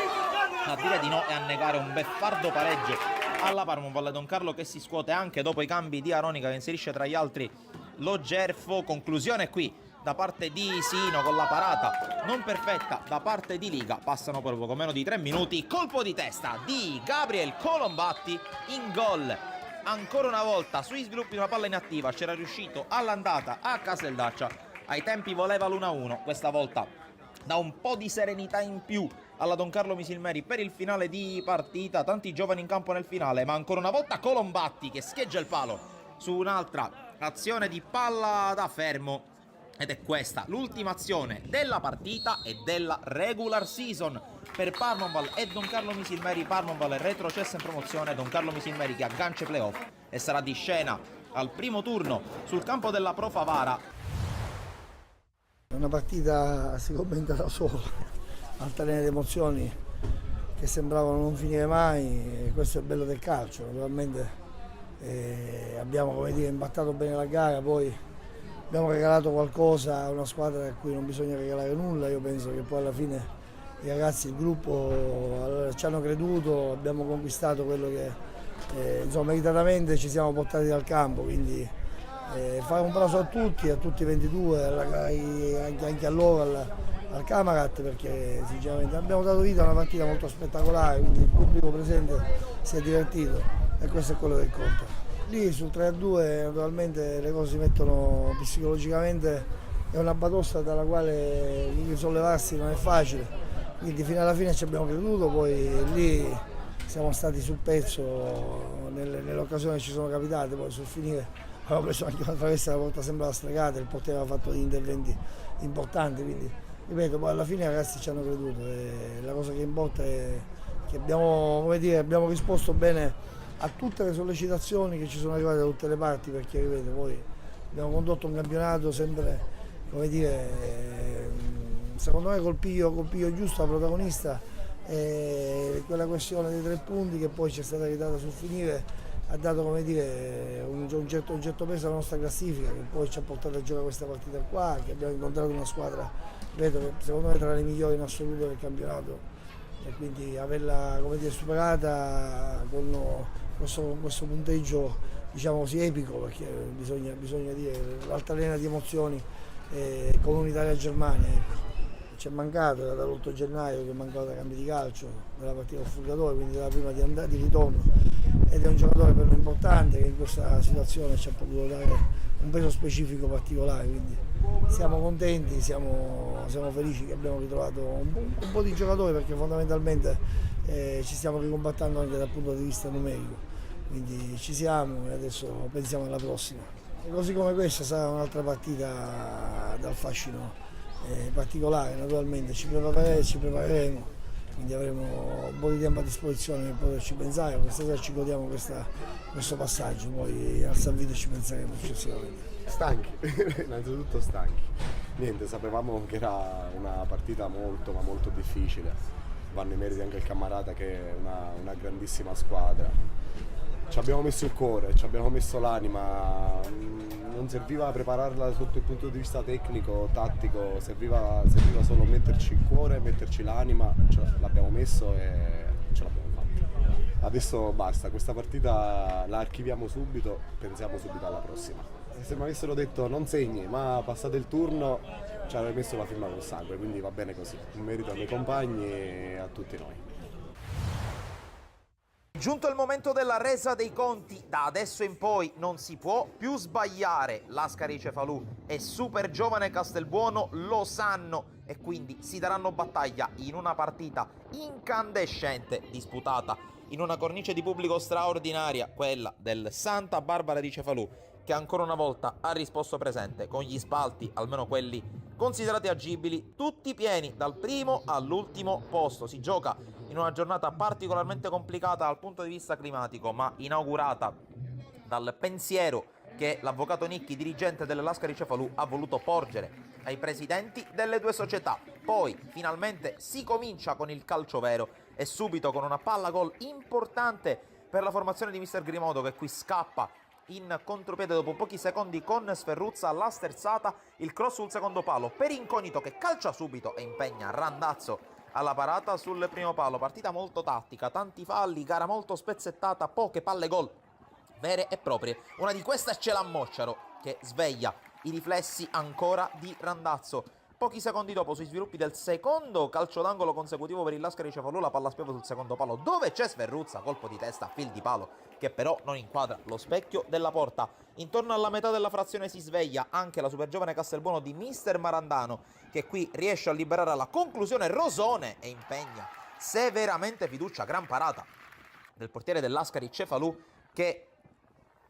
Speaker 2: a dire di no e a negare un beffardo pareggio alla Parmonval. Don Carlo che si scuote anche dopo i cambi di Aronica, che inserisce tra gli altri lo Gerfo. Conclusione qui da parte di Sino con la parata non perfetta da parte di Liga. Passano per poco meno di 3 minuti, colpo di testa di Gabriel Colombatti in gol. Ancora una volta sui sviluppi di una palla inattiva c'era riuscito all'andata a Caseldaccia, ai tempi voleva l'1-1, questa volta da un po' di serenità in più alla Don Carlo Misilmeri per il finale di partita. Tanti giovani in campo nel finale, ma ancora una volta Colombatti che scheggia il palo su un'altra azione di palla da fermo. Ed è questa l'ultima azione della partita e della regular season per Parmonval e Don Carlo Misilmeri. Parmonval è retrocessa in promozione, Don Carlo Misilmeri che aggancia i playoff e sarà di scena al primo turno sul campo della Pro Favara.
Speaker 3: Una partita si commenta da sola, altalena di emozioni che sembravano non finire mai, e questo è il bello del calcio. Naturalmente abbiamo, come dire, imbattato bene la gara, poi abbiamo regalato qualcosa a una squadra a cui non bisogna regalare nulla. Io penso che poi alla fine i ragazzi, il gruppo ci hanno creduto, abbiamo conquistato quello che insomma, meritatamente ci siamo portati dal campo, quindi fare un plauso a tutti i 22, anche a loro, al Camarat, perché sinceramente abbiamo dato vita a una partita molto spettacolare, quindi il pubblico presente si è divertito e questo è quello che conta. Lì sul 3-2 naturalmente le cose si mettono psicologicamente, è una batosta dalla quale risollevarsi non è facile, quindi fino alla fine ci abbiamo creduto, poi lì siamo stati sul pezzo nelle occasioni che ci sono capitate, poi sul finire avevamo preso anche una traversa, la porta sembrava stregata, il portiere aveva fatto degli interventi importanti, quindi ripeto, poi alla fine i ragazzi ci hanno creduto e la cosa che importa è che abbiamo, come dire, abbiamo risposto bene a tutte le sollecitazioni che ci sono arrivate da tutte le parti, perché ripeto, poi abbiamo condotto un campionato sempre, come dire, secondo me col piglio giusto da protagonista, e quella questione dei 3 punti che poi ci è stata ridata sul finire ha dato, come dire, un certo peso alla nostra classifica, che poi ci ha portato a giocare questa partita qua, che abbiamo incontrato una squadra, ripeto, che secondo me è tra le migliori in assoluto del campionato, e quindi averla, come dire, superata con questo punteggio, diciamo così, epico, perché bisogna dire l'altalena di emozioni con un'Italia-Germania, ecco. Ci è mancato, era dall'8 gennaio che mancava da cambi di calcio, della partita con Fulgatore, quindi dalla prima di ritorno, ed è un giocatore per noi importante che in questa situazione ci ha potuto dare un peso specifico particolare, quindi siamo contenti, siamo felici che abbiamo ritrovato un po' di giocatori, perché fondamentalmente ci stiamo ricombattendo anche dal punto di vista numerico, quindi ci siamo e adesso pensiamo alla prossima. E così come questa sarà un'altra partita dal fascino particolare, naturalmente ci prepareremo, quindi avremo un po' di tempo a disposizione per poterci pensare. Questa sera ci godiamo questo passaggio, poi al San Vito ci penseremo successivamente.
Speaker 4: Stanchi, innanzitutto stanchi. Niente, sapevamo che era una partita molto ma molto difficile. Vanno i meriti anche il Camarata, che è una grandissima squadra. Ci abbiamo messo il cuore, ci abbiamo messo l'anima, non serviva prepararla sotto il punto di vista tecnico, tattico, serviva solo metterci il cuore, metterci l'anima, l'abbiamo messo e ce l'abbiamo fatta. Adesso basta, questa partita la archiviamo subito, pensiamo subito alla prossima. Se mi avessero detto non segni ma passate il turno, ci avrei messo la firma col sangue, quindi va bene così. Un merito ai miei compagni e a tutti noi.
Speaker 2: Giunto il momento della resa dei conti, da adesso in poi non si può più sbagliare. Lascari Cefalù e Super Giovane Castelbuono lo sanno e quindi si daranno battaglia in una partita incandescente disputata in una cornice di pubblico straordinaria, quella del Santa Barbara di Cefalù, che ancora una volta ha risposto presente con gli spalti, almeno quelli considerati agibili, tutti pieni dal primo all'ultimo posto. Si gioca in una giornata particolarmente complicata dal punto di vista climatico, ma inaugurata dal pensiero che l'avvocato Nicchi, dirigente delle Lascari Cefalù, ha voluto porgere ai presidenti delle due società. Poi finalmente si comincia con il calcio vero e subito con una palla gol importante per la formazione di mister Grimodo, che qui scappa in contropiede dopo pochi secondi con Sferruzza alla sterzata, il cross sul secondo palo per Incognito che calcia subito e impegna Randazzo alla parata sul primo palo. Partita molto tattica, tanti falli, gara molto spezzettata, poche palle gol vere e proprie. Una di queste ce l'ha Mocciaro, che sveglia i riflessi ancora di Randazzo. Pochi secondi dopo, sui sviluppi del secondo calcio d'angolo consecutivo per il Lascari Cefalù, la palla spiove sul secondo palo dove c'è Sferruzza, colpo di testa a fil di palo che però non inquadra lo specchio della porta. Intorno alla metà della frazione si sveglia anche la super giovane Castelbuono di mister Marandano, che qui riesce a liberare alla conclusione Rosone e impegna severamente fiducia. Gran parata del portiere dell'Ascari Cefalù, che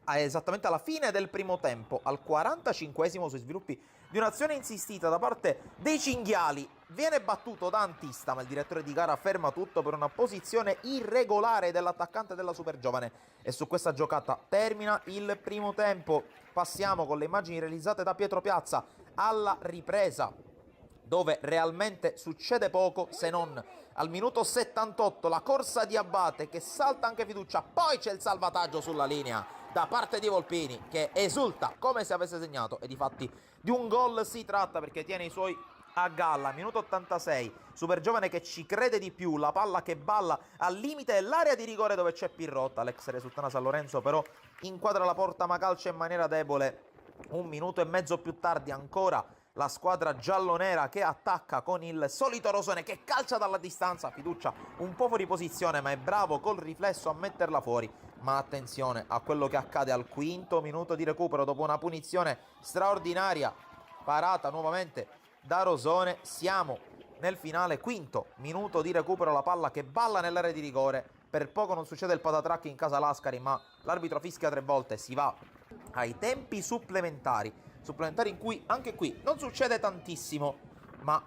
Speaker 2: esattamente alla fine del primo tempo, al 45esimo, sui sviluppi di un'azione insistita da parte dei cinghiali, viene battuto da Antista, ma il direttore di gara ferma tutto per una posizione irregolare dell'attaccante della super giovane, e su questa giocata termina il primo tempo. Passiamo con le immagini realizzate da Pietro Piazza alla ripresa, dove realmente succede poco, se non al minuto 78 la corsa di Abate che salta anche fiducia, poi c'è il salvataggio sulla linea da parte di Volpini, che esulta come se avesse segnato, e difatti di un gol si tratta, perché tiene i suoi a galla. Minuto 86, super giovane che ci crede di più, la palla che balla al limite dell'area di rigore dove c'è Pirrotta, l'ex Resultana San Lorenzo però inquadra la porta ma calcia in maniera debole. Un minuto e mezzo più tardi ancora la squadra giallonera che attacca con il solito Rosone che calcia dalla distanza, fiducia un po' fuori posizione ma è bravo col riflesso a metterla fuori. Ma attenzione a quello che accade al quinto minuto di recupero dopo una punizione straordinaria parata nuovamente da Rosone. Siamo nel finale, quinto minuto di recupero, la palla che balla nell'area di rigore, per poco non succede il patatrack in casa Lascari, ma l'arbitro fischia 3 volte, si va ai tempi supplementari in cui anche qui non succede tantissimo, ma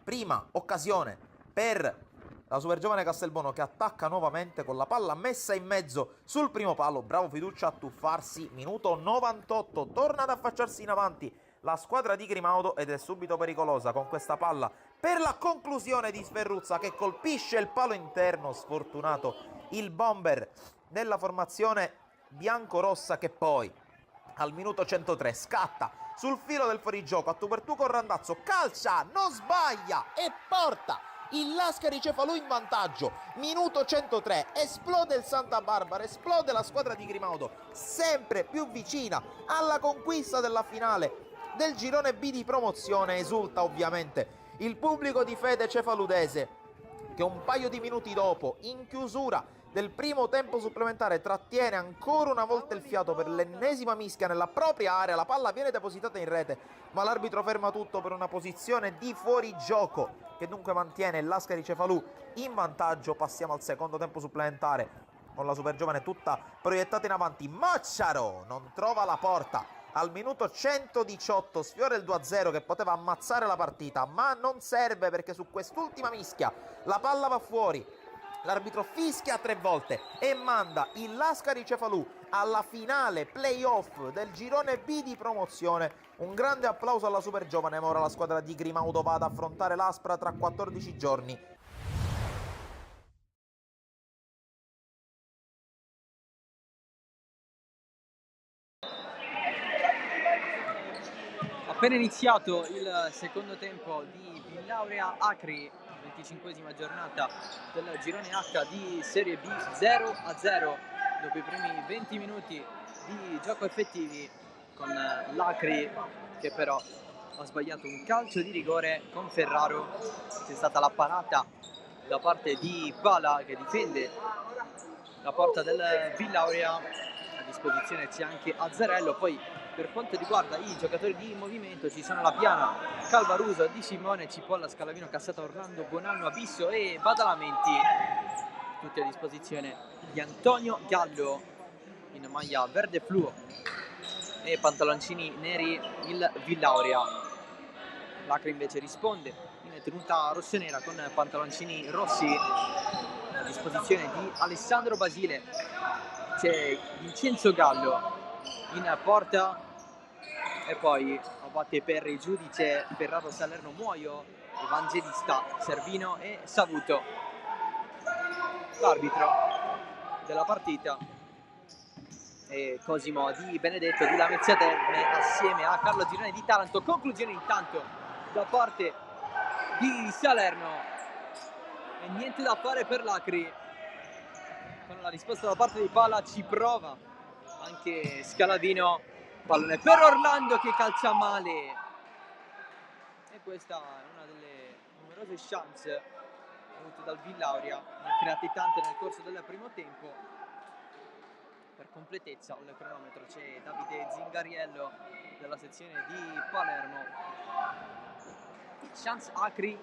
Speaker 2: prima occasione per la super giovane Castelbuono che attacca nuovamente con la palla messa in mezzo sul primo palo, bravo fiducia a tuffarsi. Minuto 98, torna ad affacciarsi in avanti la squadra di Grimaudo ed è subito pericolosa con questa palla per la conclusione di Sferruzza che colpisce il palo interno. Sfortunato il bomber della formazione biancorossa, che poi al minuto 103 scatta sul filo del fuorigioco a tu per tu con Randazzo, calcia, non sbaglia e porta il Lascari Cefalù in vantaggio. Minuto 103, esplode il Santa Barbara, esplode la squadra di Grimaudo, sempre più vicina alla conquista della finale del girone B di promozione. Esulta ovviamente il pubblico di fede cefaludese, che un paio di minuti dopo, in chiusura del primo tempo supplementare, trattiene ancora una volta il fiato per l'ennesima mischia nella propria area. La palla viene depositata in rete, ma l'arbitro ferma tutto per una posizione di fuorigioco che dunque mantiene il Lascari Cefalù in vantaggio. Passiamo al secondo tempo supplementare con la super giovane tutta proiettata in avanti. Mocciaro non trova la porta. Al minuto 118 sfiora il 2-0 che poteva ammazzare la partita, ma non serve perché su quest'ultima mischia la palla va fuori. L'arbitro fischia 3 volte e manda il Lascari Cefalù alla finale playoff del girone B di promozione. Un grande applauso alla super giovane, ma ora la squadra di Grimaudo va ad affrontare l'Aspra tra 14 giorni.
Speaker 1: Appena iniziato il secondo tempo di Villauria Acri, 25esima giornata del girone H di Serie B, 0-0 dopo i primi 20 minuti di gioco effettivi, con l'Acri che però ha sbagliato un calcio di rigore con Ferraro. C'è stata la parata da parte di Pala che difende la porta del Villauria. A disposizione c'è anche Azzarello. Poi per quanto riguarda i giocatori di movimento ci sono la Piana, Calvaruso, Di Simone, Cipolla, Scalavino, Cassata, Orlando, Bonanno, Abisso e Badalamenti, tutti a disposizione di Antonio Gallo in maglia verde fluo e pantaloncini neri il Villauria. L'Acri invece risponde in tenuta rossonera con pantaloncini rossi, a disposizione di Alessandro Basile. C'è Vincenzo Gallo in porta e poi Abate per il giudice Ferraro, Salerno, Muoio, Evangelista, Servino e Savuto. L'arbitro della partita, e Cosimo Di Benedetto di Lamezia Terme assieme a Carlo Girone di Taranto. Conclusione intanto da parte di Salerno e niente da fare per l'Acri. Con la risposta da parte di Pala ci prova anche Scalavino, pallone per Orlando che calcia male, e questa è una delle numerose chance avute dal Villauria, ne ha create tante nel corso del primo tempo. Per completezza al cronometro c'è Davide Zingariello della sezione di Palermo. Chance Acri,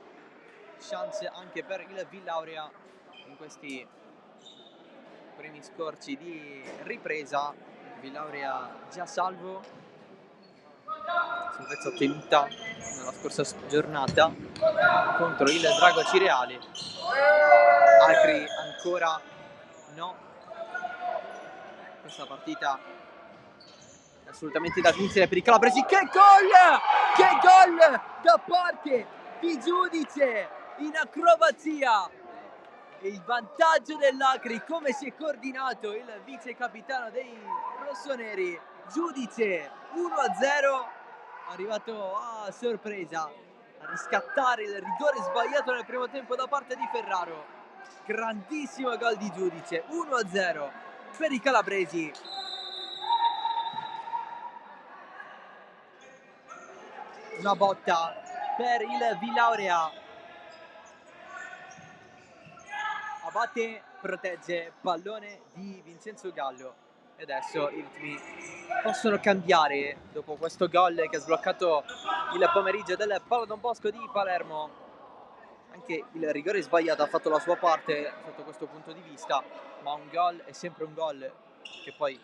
Speaker 1: chance anche per il Villauria in questi primi scorci di ripresa. Villauria già salvo, salvezza ottenuta nella scorsa giornata contro il Drago Cireali. Acri ancora no. Questa partita è assolutamente da vincere per i calabresi. Che gol! Che gol da parte di Giudice in acrobazia! E il vantaggio dell'Acri, come si è coordinato il vice capitano dei rossoneri. Giudice 1-0, arrivato a sorpresa a riscattare il rigore sbagliato nel primo tempo da parte di Ferraro. Grandissimo gol di Giudice, 1-0 per i calabresi. Una botta per il Villauria. Abate, protegge, pallone di Vincenzo Gallo. E adesso i ritmi possono cambiare dopo questo gol che ha sbloccato il pomeriggio del Pala Don Bosco di Palermo. Anche il rigore sbagliato ha fatto la sua parte sotto questo punto di vista, ma un gol è sempre un gol, che poi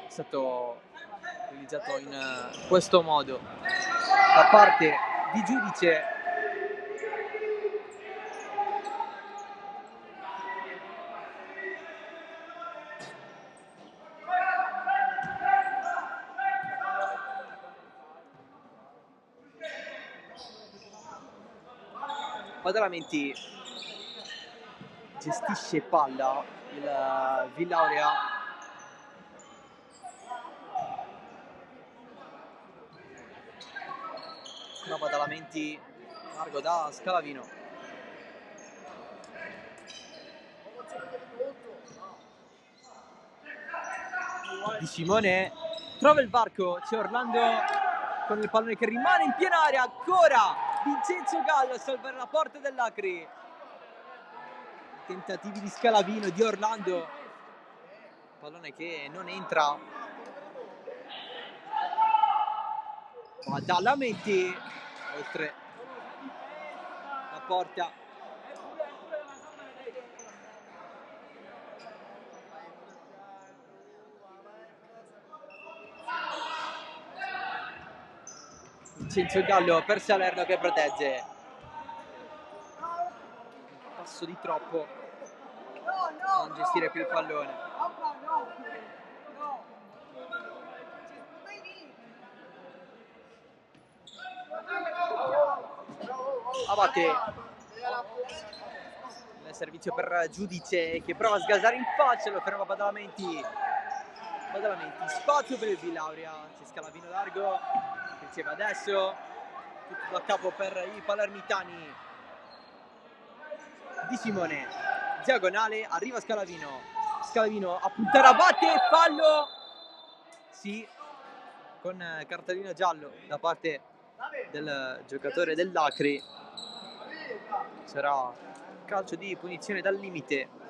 Speaker 1: è stato utilizzato in questo modo da parte di Giudice. Badalamenti gestisce palla il Villauria. Una Badalamenti largo da Scalavino. Di Simone trova il varco, c'è Orlando con il pallone che rimane in piena area, ancora Vincenzo Gallo a salvare la porta dell'Acri. Tentativi di Scalavino, di Orlando, pallone che non entra. Badalamenti oltre la porta. Vincenzo Gallo per Salerno che protegge. Passo di troppo a non gestire più il pallone. Abate nel servizio per Giudice che prova a sgasare in faccia, lo ferma Badalamenti. Badalamenti, spazio per il Villauria, c'è Scalavino largo, riceve adesso, tutto da capo per i palermitani. Di Simone, diagonale, arriva Scalavino, Scalavino a puntare a Abate, fallo, sì, con cartellino giallo da parte del giocatore dell'Acri. Sarà calcio di punizione dal limite.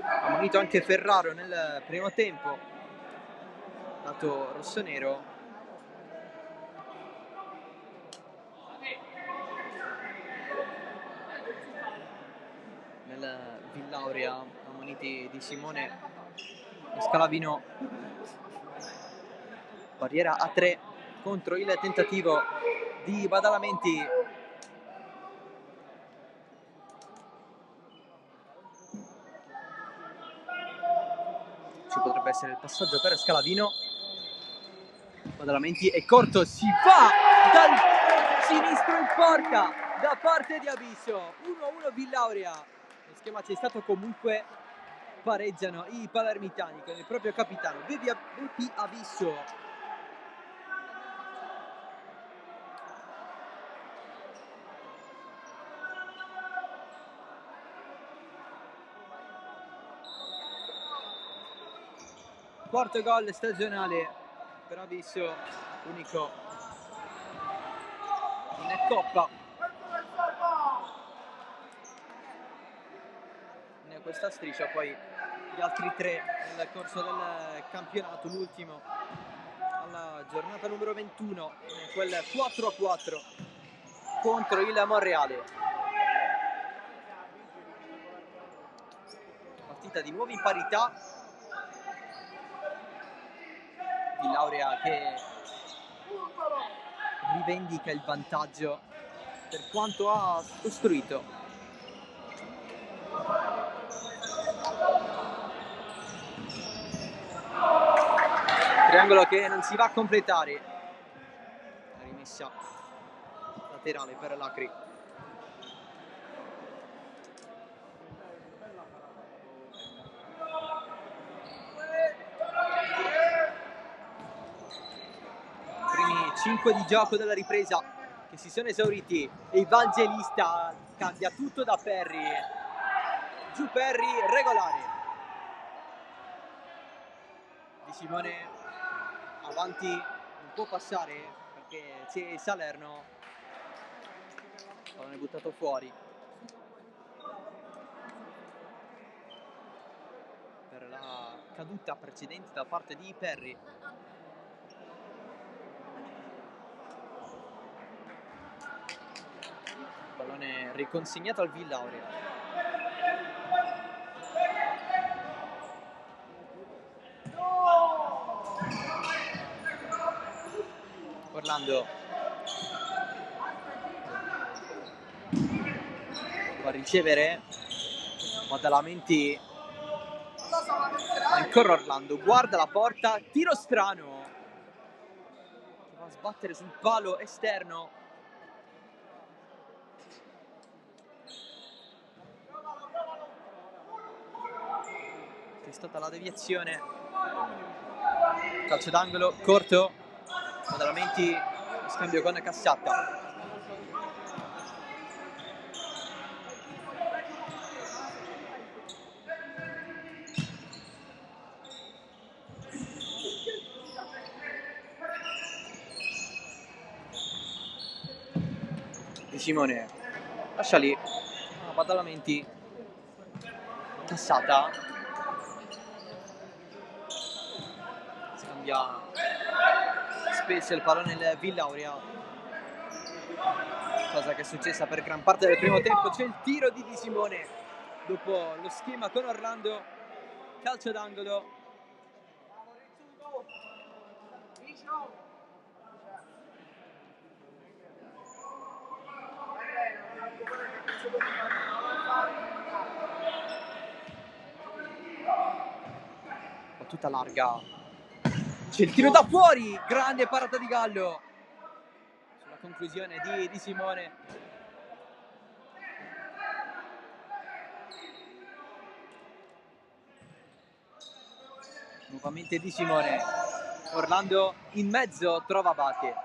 Speaker 1: Ha munito anche Ferraro nel primo tempo, lato rossonero. Nel Villauria ammoniti di Simone e Scalavino. Barriera a 3 contro il tentativo di Badalamenti. Ci potrebbe essere il passaggio per Scalavino. Badalamenti è corto, si va dal sinistro in porta da parte di Abisso. 1-1 Villaurea. Lo schema c'è stato comunque, pareggiano i palermitani con il proprio capitano Bepi Abisso. Quarto gol stagionale per Abisso, unico in Coppa. In questa striscia, poi gli altri 3 nel corso del campionato, l'ultimo alla giornata numero 21, quel 4-4 contro il Monreale. Partita di nuovo in parità. Villaurea che rivendica il vantaggio per quanto ha costruito. Triangolo che non si va a completare. Rimessa laterale per l'Acri. Primi 5 di gioco della ripresa che si sono esauriti. Evangelista cambia tutto da Perry. Giù Perry, regolare. Di Simone avanti non può passare perché c'è Salerno. Pallone buttato fuori per la caduta precedente da parte di Perry. Pallone riconsegnato al Villaurea. Orlando va a ricevere, Badalamenti, ancora Orlando, guarda la porta, tiro strano che va a sbattere sul palo esterno. C'è stata la deviazione, calcio d'angolo corto. Badalamenti, scambio con Cassatta. Di Simone lascia lì. Badalamenti, Cassata scambia spesso il pallone il Villaurea, cosa che è successa per gran parte del primo tempo. C'è il tiro di Simone dopo lo schema con Orlando, calcio d'angolo. Battuta larga, c'è il tiro da fuori, grande parata di Gallo sulla conclusione di Simone. Nuovamente di Simone, Orlando in mezzo, trova Abate,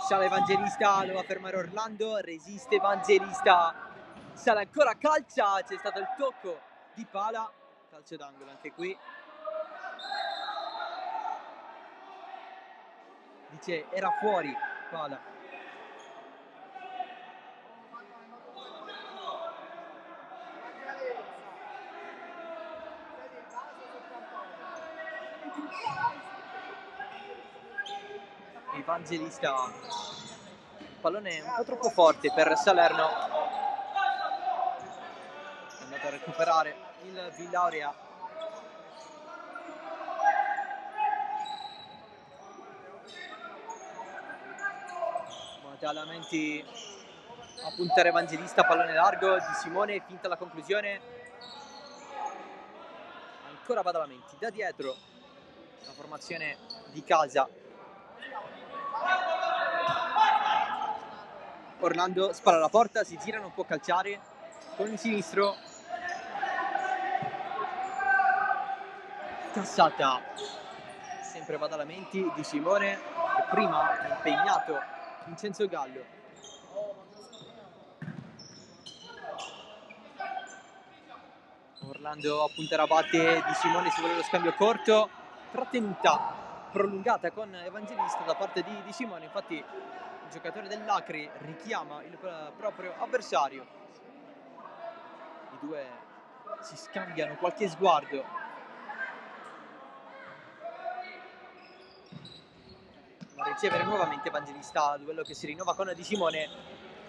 Speaker 1: sale Evangelista, lo va a fermare Orlando, resiste Evangelista, sale ancora, calcia, c'è stato il tocco di pala, calcio d'angolo anche qui. Dice era fuori pala. Evangelista, pallone un po' troppo forte per Salerno, è andato a recuperare il Villaurea. Badalamenti a puntare Evangelista, pallone largo di Simone, finta la conclusione, ancora Badalamenti da dietro, la formazione di casa Orlando spara alla porta, si gira, non può calciare con il sinistro. Cassata, sempre Badalamenti, Di Simone, che prima ha impegnato Vincenzo Gallo. Orlando punterà, batte Di Simone, si vuole lo scambio corto, trattenuta prolungata con Evangelista da parte di Simone. Infatti il giocatore dell'Acri richiama il proprio avversario. I due si scambiano qualche sguardo. A ricevere nuovamente Evangelista, duello che si rinnova con Di Simone.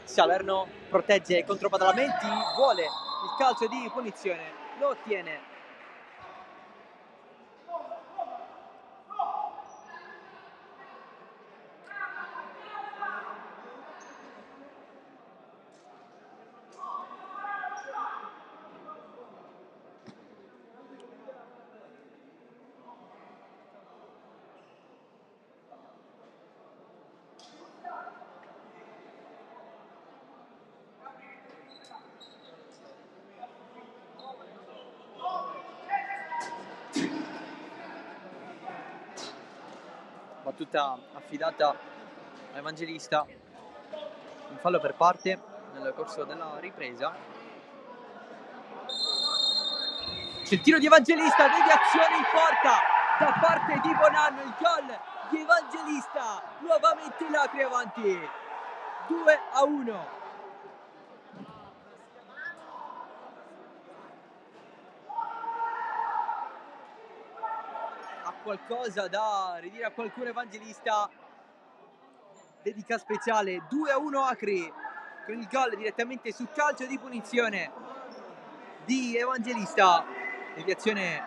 Speaker 1: Salerno protegge contro Badalamenti, vuole il calcio di punizione, lo ottiene. Battuta affidata a Evangelista, un fallo per parte nel corso della ripresa. C'è il tiro di Evangelista, deviazione in porta da parte di Bonanno, il gol di Evangelista, nuovamente l'Acri avanti 2-1. Qualcosa da ridire a qualcuno Evangelista, dedica speciale, 2-1 Acri con il gol direttamente su calcio di punizione di Evangelista, deviazione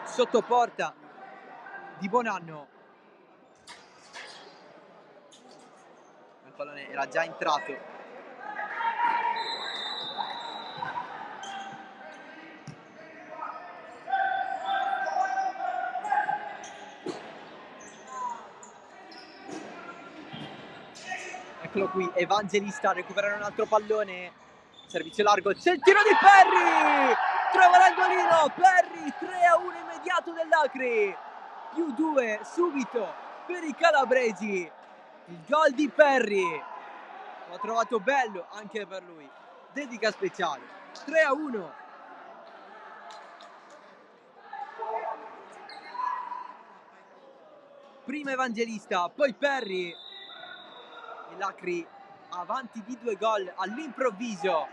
Speaker 1: sotto porta di Bonanno. Il pallone era già entrato. Eccolo qui, Evangelista recupera un altro pallone, servizio largo, c'è il tiro di Perri, trova l'angolino, Perri, 3-1 immediato dell'Acri, più 2 subito per i calabresi, il gol di Perri, l'ho trovato bello anche per lui, dedica speciale, 3-1. Prima Evangelista, poi Perri. L'Acri avanti di 2 gol all'improvviso.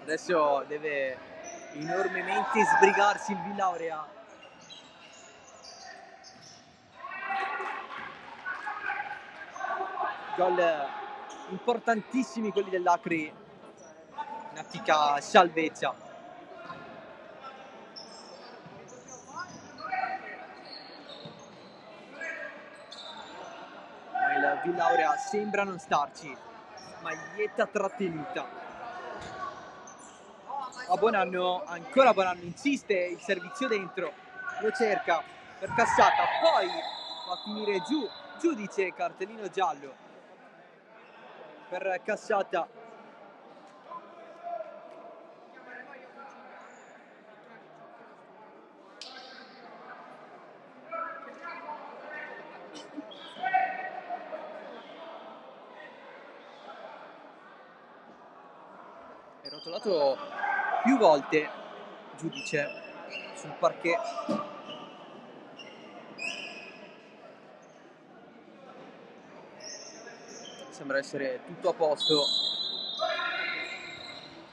Speaker 1: Adesso deve enormemente sbrigarsi il Villaurea. Gol importantissimi quelli dell'Acri, in ottica salvezza. Il Villaurea sembra non starci, maglietta trattenuta. A Bonanno, ancora Bonanno, insiste, il servizio dentro, lo cerca per Cassata, poi va a finire giù, giudice, cartellino giallo per Cassata. È rotolato più volte giudice sul parquet. Sembra essere tutto a posto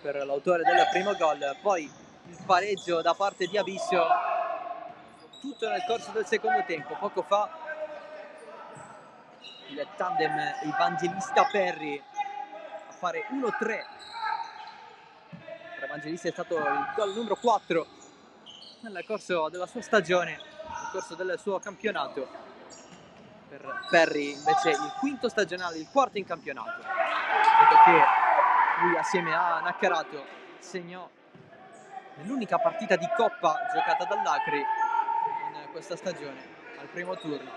Speaker 1: per l'autore del primo gol. Poi il pareggio da parte di Abisso, tutto nel corso del secondo tempo. Poco fa il tandem Evangelista Perri a fare 1-3. Per Evangelista è stato il gol numero 4 nel corso della sua stagione, nel corso del suo campionato. Per Perri invece il quinto stagionale, il quarto in campionato, perché lui assieme a Naccarato segnò nell'unica partita di Coppa giocata dall'Acri in questa stagione, al primo turno,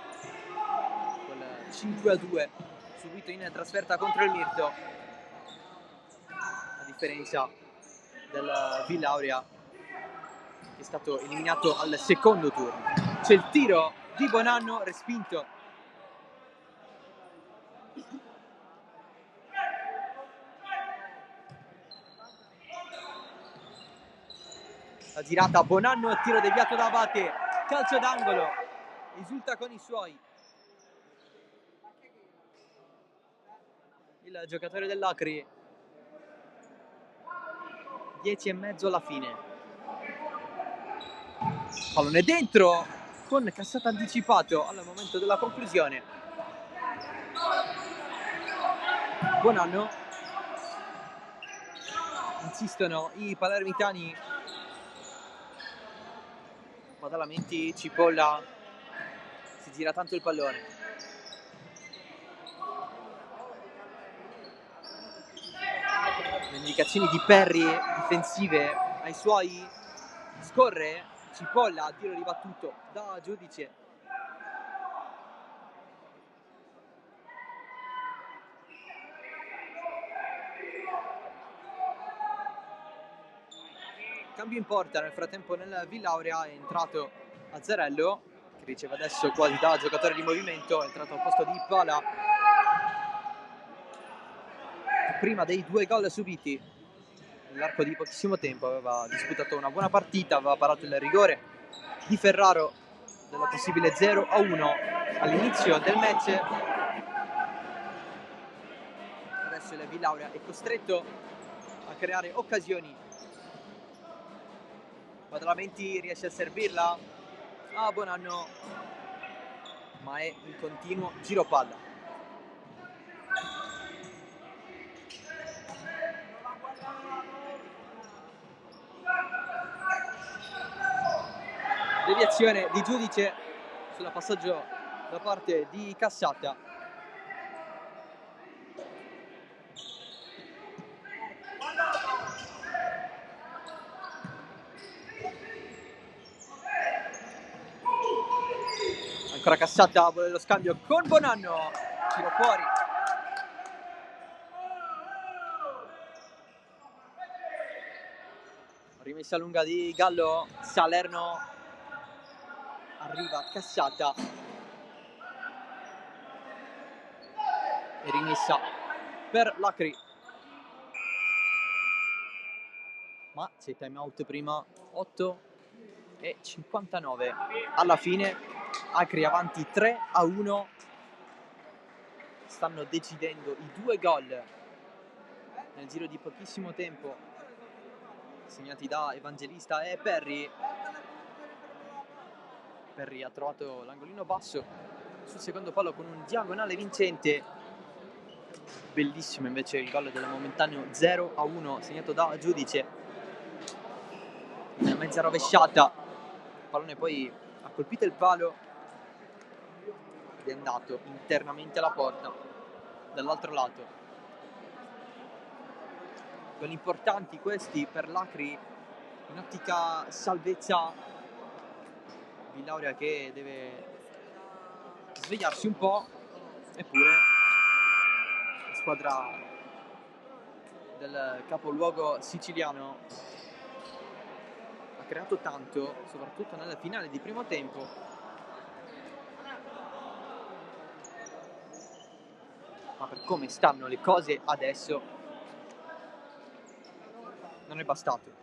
Speaker 1: col 5-2 subito in trasferta contro il Mirto, a differenza del Villauria che è stato eliminato al secondo turno. C'è il tiro di Bonanno, respinto. La girata Bonanno, tiro deviato da Abate, calcio d'angolo, risulta con i suoi il giocatore dell'Acri. 10:30 alla fine. Pallone dentro con Cassata anticipato al momento della conclusione. Bonanno, insistono i palermitani. Badalamenti, Cipolla, si gira tanto il pallone. Le indicazioni di Perri difensive ai suoi, scorre Cipolla, tiro ribattuto da Giudice. Cambio in porta nel frattempo nel Villauria, è entrato Azzarello, che riceve adesso quasi da giocatore di movimento, è entrato al posto di Pala. Prima dei 2 gol subiti, nell'arco di pochissimo tempo, aveva disputato una buona partita, aveva parato il rigore di Ferraro della possibile 0-1 all'inizio del match. Adesso il Villauria è costretto a creare occasioni. Badalamenti riesce a servirla a Bonanno, ma è in continuo giro palla. Deviazione di Giudice sulla passaggio da parte di Cassata. Ancora Cassata, vuole lo scambio con Bonanno, tiro fuori. Rimessa lunga di Gallo, Salerno, arriva Cassata e rimessa per l'Acri. Ma c'è time out prima, 8:59 alla fine. Acri avanti 3-1, stanno decidendo i 2 gol nel giro di pochissimo tempo, segnati da Evangelista e Perri. Perri ha trovato l'angolino basso sul secondo palo con un diagonale vincente. Bellissimo invece il gol del momentaneo 0-1 segnato da Giudice, una mezza rovesciata, il pallone poi ha colpito il palo ed è andato internamente alla porta dall'altro lato. Gol importanti questi per l'Acri in ottica salvezza. Villauria che deve svegliarsi un po', eppure la squadra del capoluogo siciliano ha creato tanto, soprattutto nella finale di primo tempo, ma per come stanno le cose adesso non è bastato.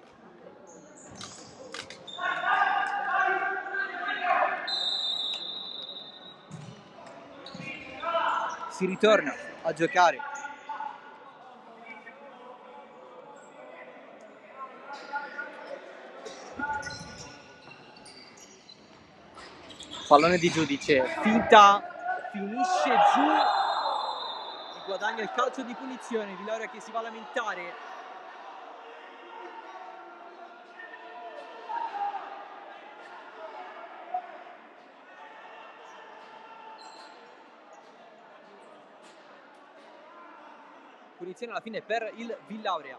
Speaker 1: Si ritorna a giocare. Pallone di Giudice, finta, finisce giù e guadagna il calcio di punizione. Villauria che si va a lamentare. Punizione alla fine per il Villauria.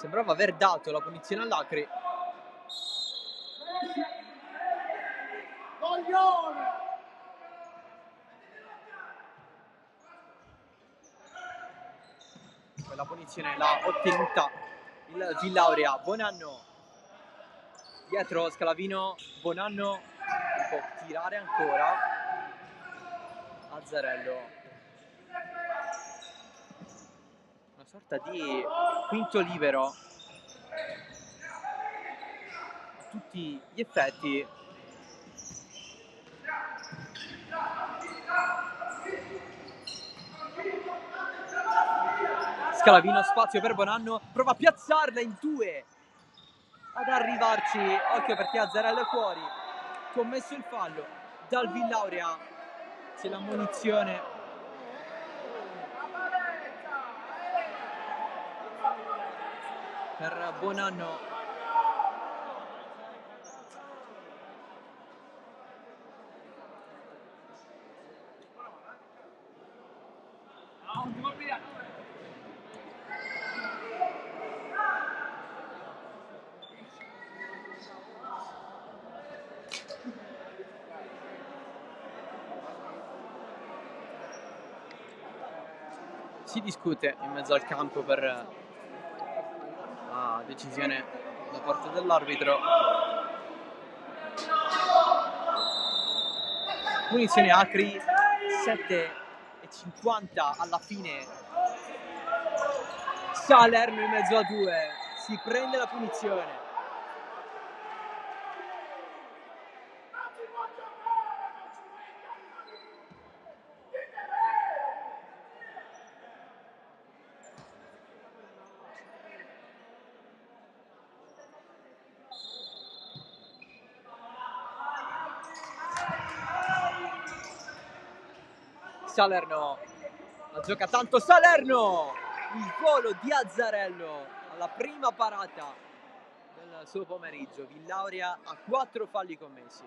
Speaker 1: sembrava aver dato la punizione all'Acri. Quella punizione l'ha ottenuta il Villauria. Bonanno dietro Scalavino, Bonanno può tirare ancora. Azzarello, una sorta di quinto libero a tutti gli effetti. Scalavino, spazio per Bonanno, prova a piazzarla in due ad arrivarci. Occhio perché Azzarello è fuori, commesso il fallo dal Villauria. C'è la munizione per Bonanno. Si discute in mezzo al campo per la decisione da parte dell'arbitro. Punizione Acri, 7:50 alla fine. Salerno in mezzo a due, si prende la punizione. Salerno la gioca tanto, Salerno, il volo di Azzarello alla prima parata del suo pomeriggio. Villauria ha 4 falli commessi.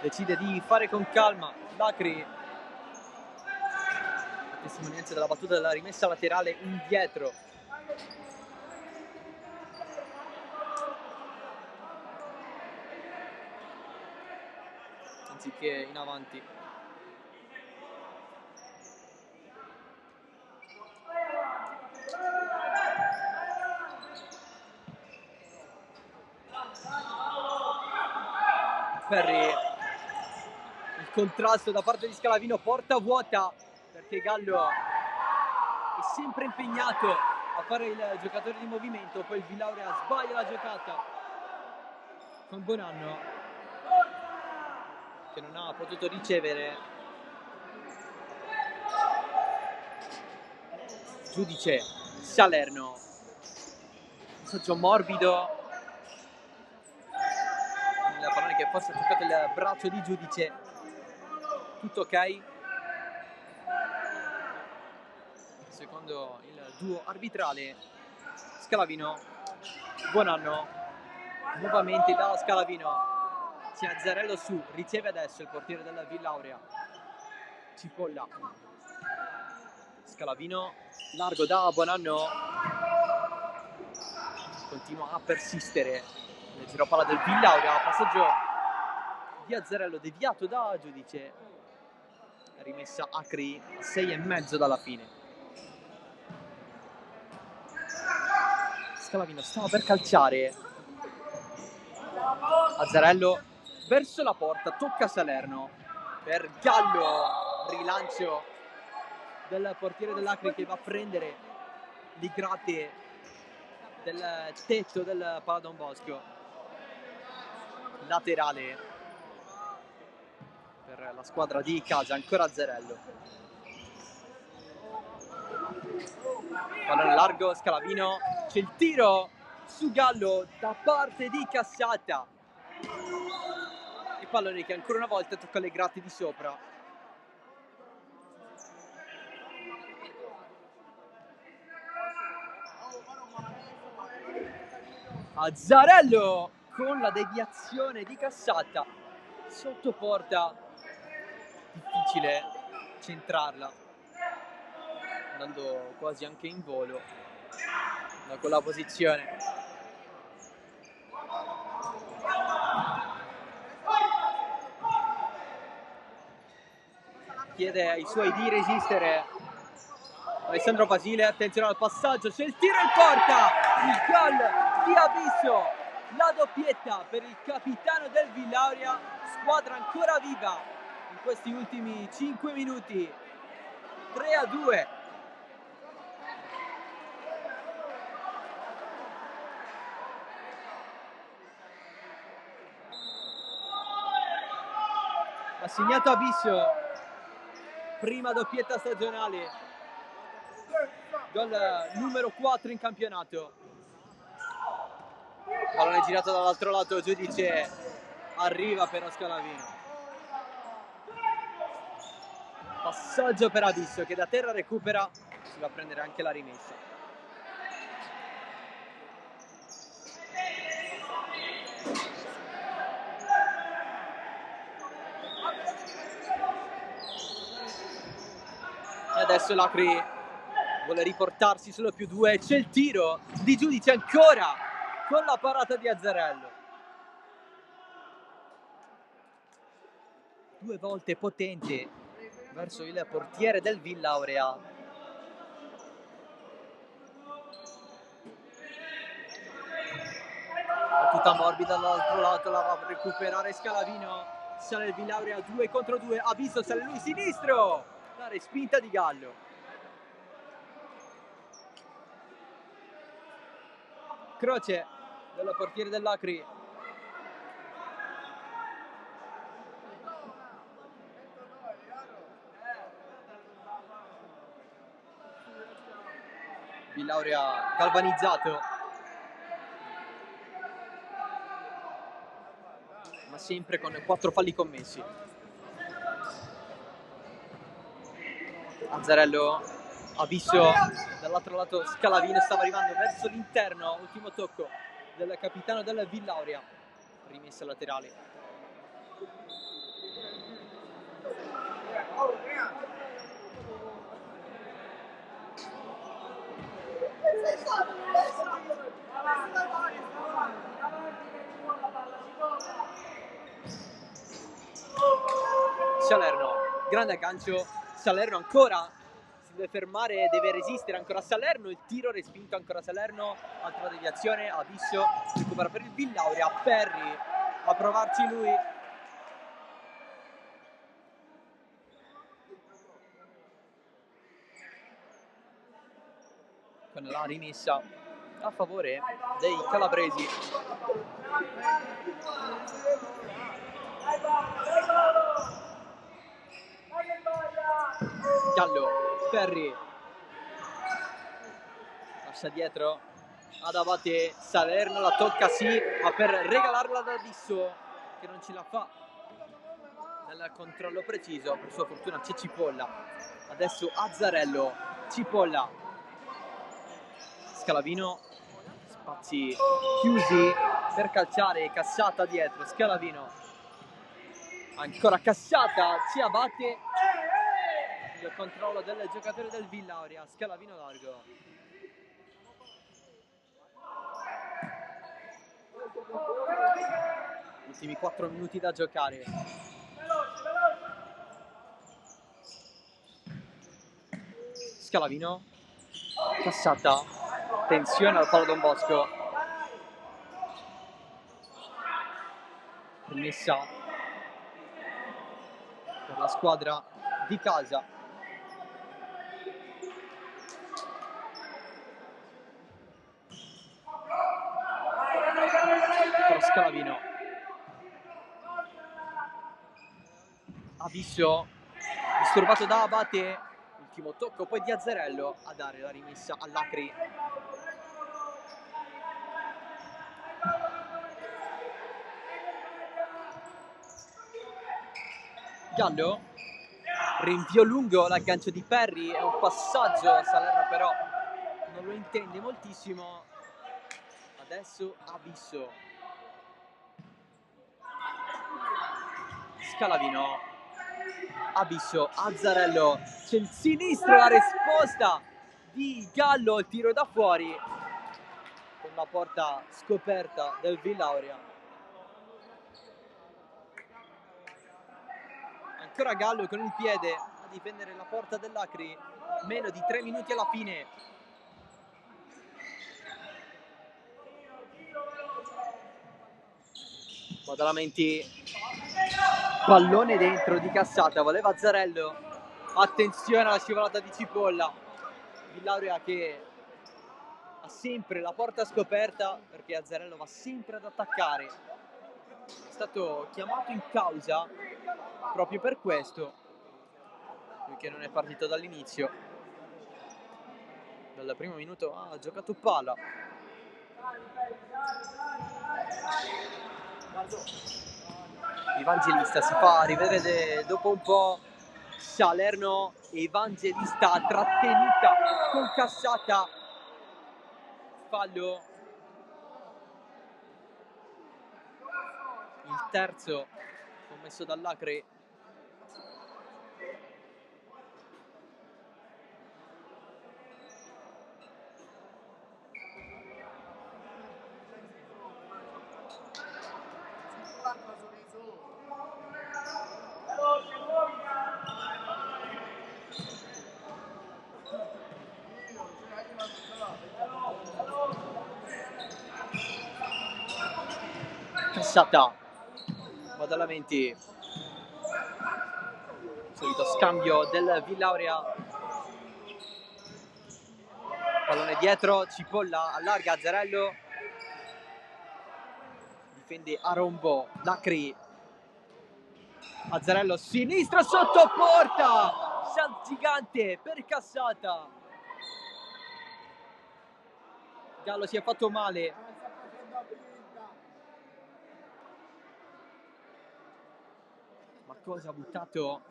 Speaker 1: Decide di fare con calma l'Acri. Testimonianza della battuta della rimessa laterale indietro. Anziché in avanti. Ferri, il contrasto da parte di Scalavino, porta vuota perché Gallo è sempre impegnato a fare il giocatore di movimento. Poi il Villauria sbaglia la giocata con Bonanno, che non ha potuto ricevere. Giudice Salerno, passaggio morbido, la pallone che forse ha toccato il braccio di Giudice. Tutto ok secondo il duo arbitrale. Scalavino, Bonanno, nuovamente da Scalavino, c'è Azzarello su, riceve adesso il portiere della Villauria, Cipolla. Scalavino, largo da Bonanno, continua a persistere nel giro palla del Villauria, passaggio di Azzarello deviato da Giudice, rimessa Acri, 6,5 dalla fine. Scalavino stava per calciare, Azzarello verso la porta, tocca Salerno per Gallo, rilancio del portiere dell'Acri che va a prendere le grate del tetto del Pala Don Bosco. Laterale per la squadra di casa, ancora Azzarello. Pallone largo, Scalavino, c'è il tiro su Gallo da parte di Cassata. Il pallone che ancora una volta tocca le grate di sopra. Azzarello con la deviazione di Cassata sotto porta, difficile centrarla, andando quasi anche in volo da quella posizione. Chiede ai suoi di resistere Alessandro Basile, attenzione al passaggio, c'è il tiro in porta, il gol di Abisso, la doppietta per il capitano del Villauria, squadra ancora viva in questi ultimi 5 minuti, 3-2. Ha segnato Abisso, prima doppietta stagionale, gol numero 4 in campionato. Pallone girato dall'altro lato, giudice arriva però Scalavino. Passaggio per Abisso che da terra recupera, si va a prendere anche la rimessa. E adesso l'Acri vuole riportarsi solo più 2, c'è il tiro di Giudice ancora con la parata di Azzarello. 2 volte potente verso il portiere del Villauria. Battuta morbida dall'altro lato, la va a recuperare Scalavino, sale il Villauria 2 contro 2, Abisso sale lui sinistro, la respinta di Gallo. Croce del portiere dell'Acri. Villauria galvanizzato, ma sempre con 4 falli commessi. Azzarello, Abisso, dall'altro lato Scalavino stava arrivando verso l'interno, ultimo tocco del capitano del Villauria, rimessa laterale. Salerno, grande aggancio, Salerno ancora si deve fermare, deve resistere ancora Salerno, il tiro respinto ancora Salerno, altra deviazione, Abisso recupera per il Villauria, Perri a provarci lui. Con la rimessa a favore dei calabresi. Gallo, Perri lascia dietro ad Abate, Salerno la tocca sì, ma per regalarla ad Abisso che non ce la fa nel controllo preciso, per sua fortuna c'è Cipolla, adesso Azzarello, Cipolla, Scalavino, spazi chiusi per calciare, Cassata dietro, Scalavino, ancora Cassata, si abbatte il controllo del giocatore del Villauria, Scalavino largo. Ultimi 4 minuti da giocare. Scalavino, Cassata, tensione al palo Don Bosco. Rimessa per la squadra di casa. Per Scalavino. Abisso disturbato da Abate, ultimo tocco poi di Azzarello a dare la rimessa all'Acri. Gallo, rinvio lungo, l'aggancio di Perri, è un passaggio, Salerno però non lo intende moltissimo. Adesso Abisso, Scalavino, Abisso, Azzarello, c'è il sinistro, la risposta di Gallo, il tiro da fuori con la porta scoperta del Villauria. Ancora Gallo con il piede a difendere la porta dell'Acri, meno di 3 minuti alla fine. Badalamenti, pallone dentro di Cassata, voleva Azzarello, attenzione alla scivolata di Cipolla. Villauria che ha sempre la porta scoperta perché Azzarello va sempre ad attaccare. È stato chiamato in causa proprio per questo, lui che non è partito dall'inizio. Dal primo minuto ha giocato palla. Evangelista si fa rivedere dopo un po'. Salerno, Evangelista trattenuta con Cassata, fallo, il terzo commesso dall'Acre. Cassata, Badalamenti, solito scambio del Villauria, pallone dietro, Cipolla allarga, Azzarello difende Arombo, Lacri, Azzarello sinistra sotto porta, salto gigante per Cassata. Gallo si è fatto male. Cosa ha buttato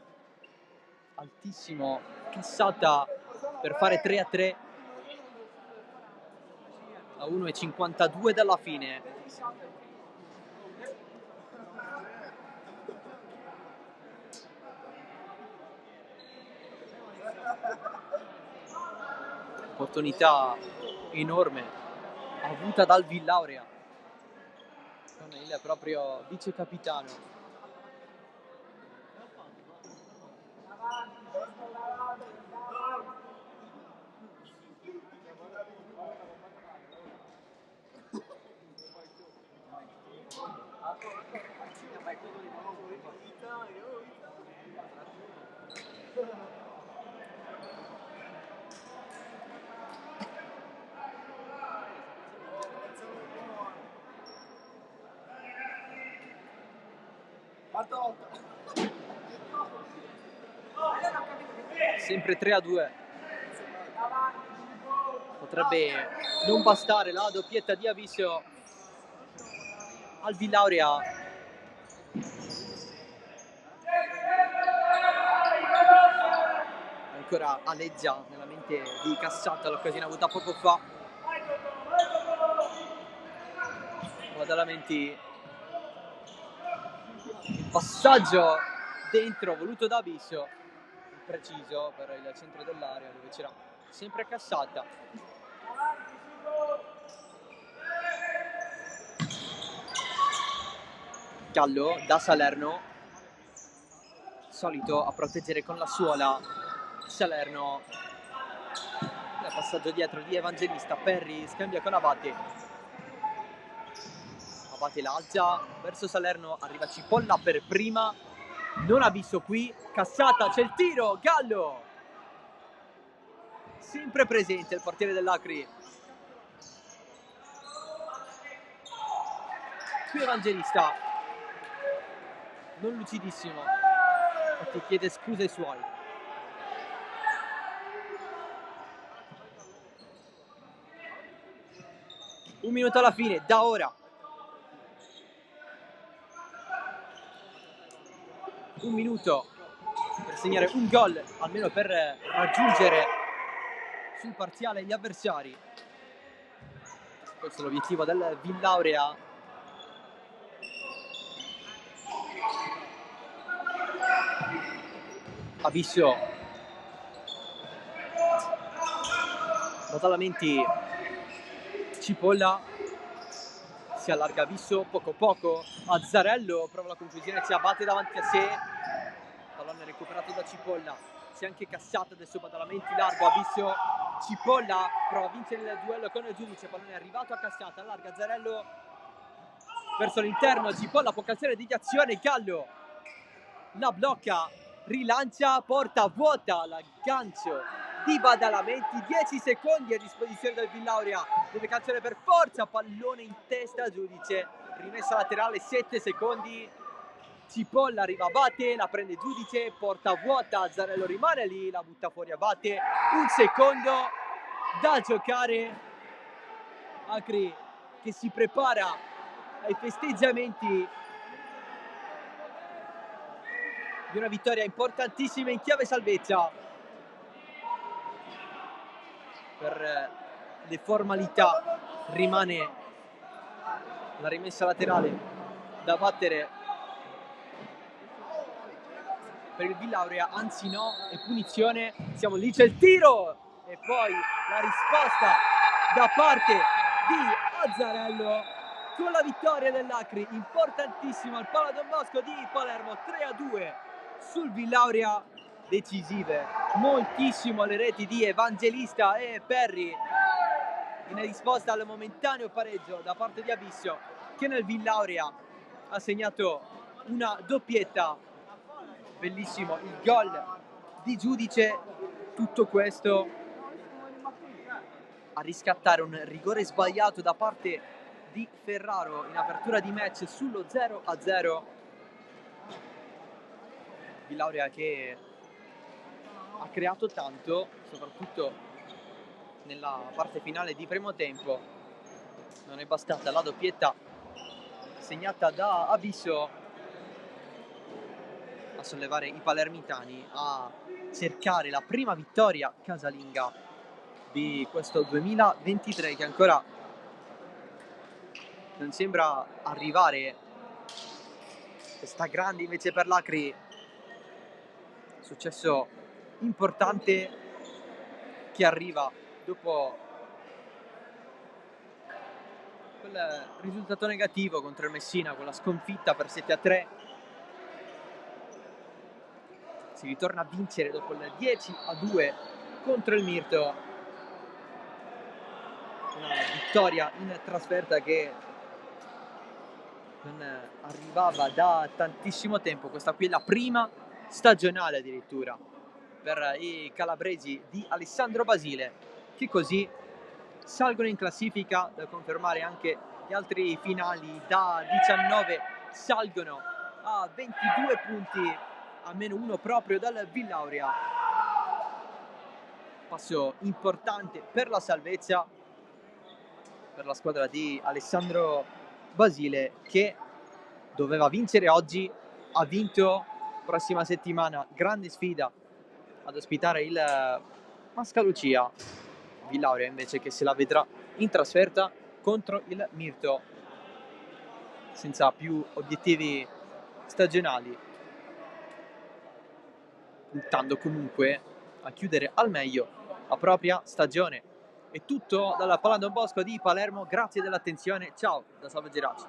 Speaker 1: altissimo Cassata per fare 3-3 a 1:52 dalla fine. Opportunità enorme avuta dal Villauria con il proprio vice capitano. Sempre 3-2. Potrebbe non bastare la doppietta di Abisso al Villauria. Ancora aleggia nella mente di Cassata l'occasione avuta poco fa. Badalamenti, il passaggio dentro voluto da Abisso, preciso per il centro dell'area dove c'era sempre Cassata. Gallo da Salerno, solito a proteggere con la suola. Salerno, il passaggio dietro di Evangelista, Perri scambia con Abate. Abate l'alza verso Salerno, arriva Cipolla per prima, non ha visto qui, Cassata, c'è il tiro, Gallo! Sempre presente il portiere dell'Acri. Qui Evangelista, non lucidissimo, infatti chiede scusa ai suoi. Un minuto alla fine, da ora. Un minuto per segnare un gol, almeno per raggiungere sul parziale gli avversari. Questo è l'obiettivo del Villauria. Abisso, Badalamenti, Cipolla, si allarga Abisso, poco, Azzarello prova la confusione, si abbatte davanti a sé, pallone recuperato da Cipolla, si è anche cassato adesso Badalamenti largo, Abisso, Cipolla prova a vincere il duello con il giudice, pallone è arrivato a Cassata, allarga Azzarello verso l'interno, Cipolla può calciare deviazione, Gallo la blocca, rilancia, porta vuota, l'aggancio di Badalamenti, 10 secondi a disposizione del Villauria, deve calciare per forza, pallone in testa, giudice, rimessa laterale, 7 secondi, Cipolla arriva a Abate, la prende giudice, porta vuota, Azzarello rimane lì, la butta fuori Abate, un secondo da giocare, Acri che si prepara ai festeggiamenti di una vittoria importantissima in chiave salvezza. Per le formalità rimane la rimessa laterale da battere per il Villauria, anzi no, è punizione, siamo lì, c'è il tiro e poi la risposta da parte di Azzarello con la vittoria dell'Acri, importantissima al Pala Don Bosco di Palermo, 3-2 sul Villauria, decisive moltissimo le reti di Evangelista e Perri in risposta al momentaneo pareggio da parte di Abisso, che nel Villauria ha segnato una doppietta. Bellissimo il gol di giudice, tutto questo a riscattare un rigore sbagliato da parte di Ferraro in apertura di match sullo 0-0. Villauria che ha creato tanto, soprattutto nella parte finale di primo tempo. Non è bastata la doppietta segnata da Abisso a sollevare i palermitani, a cercare la prima vittoria casalinga di questo 2023 che ancora non sembra arrivare. Sta grande invece per l'Acri, successo importante che arriva dopo quel risultato negativo contro il Messina, con la sconfitta per 7-3. Si ritorna a vincere dopo il 10-2 contro il Mirto, una vittoria in trasferta che non arrivava da tantissimo tempo. Questa qui è la prima stagionale addirittura per i calabresi di Alessandro Basile, che così salgono in classifica, da confermare anche gli altri finali, da 19 salgono a 22 punti, a meno uno proprio dal Villauria. Passo importante per la salvezza per la squadra di Alessandro Basile, che doveva vincere oggi, ha vinto. Prossima settimana grande sfida ad ospitare il Mascalucia, Villauria invece che se la vedrà in trasferta contro il Mirto, senza più obiettivi stagionali, puntando comunque a chiudere al meglio la propria stagione. È tutto dalla Pala Don Bosco di Palermo, grazie dell'attenzione, ciao da Salvo Geraci.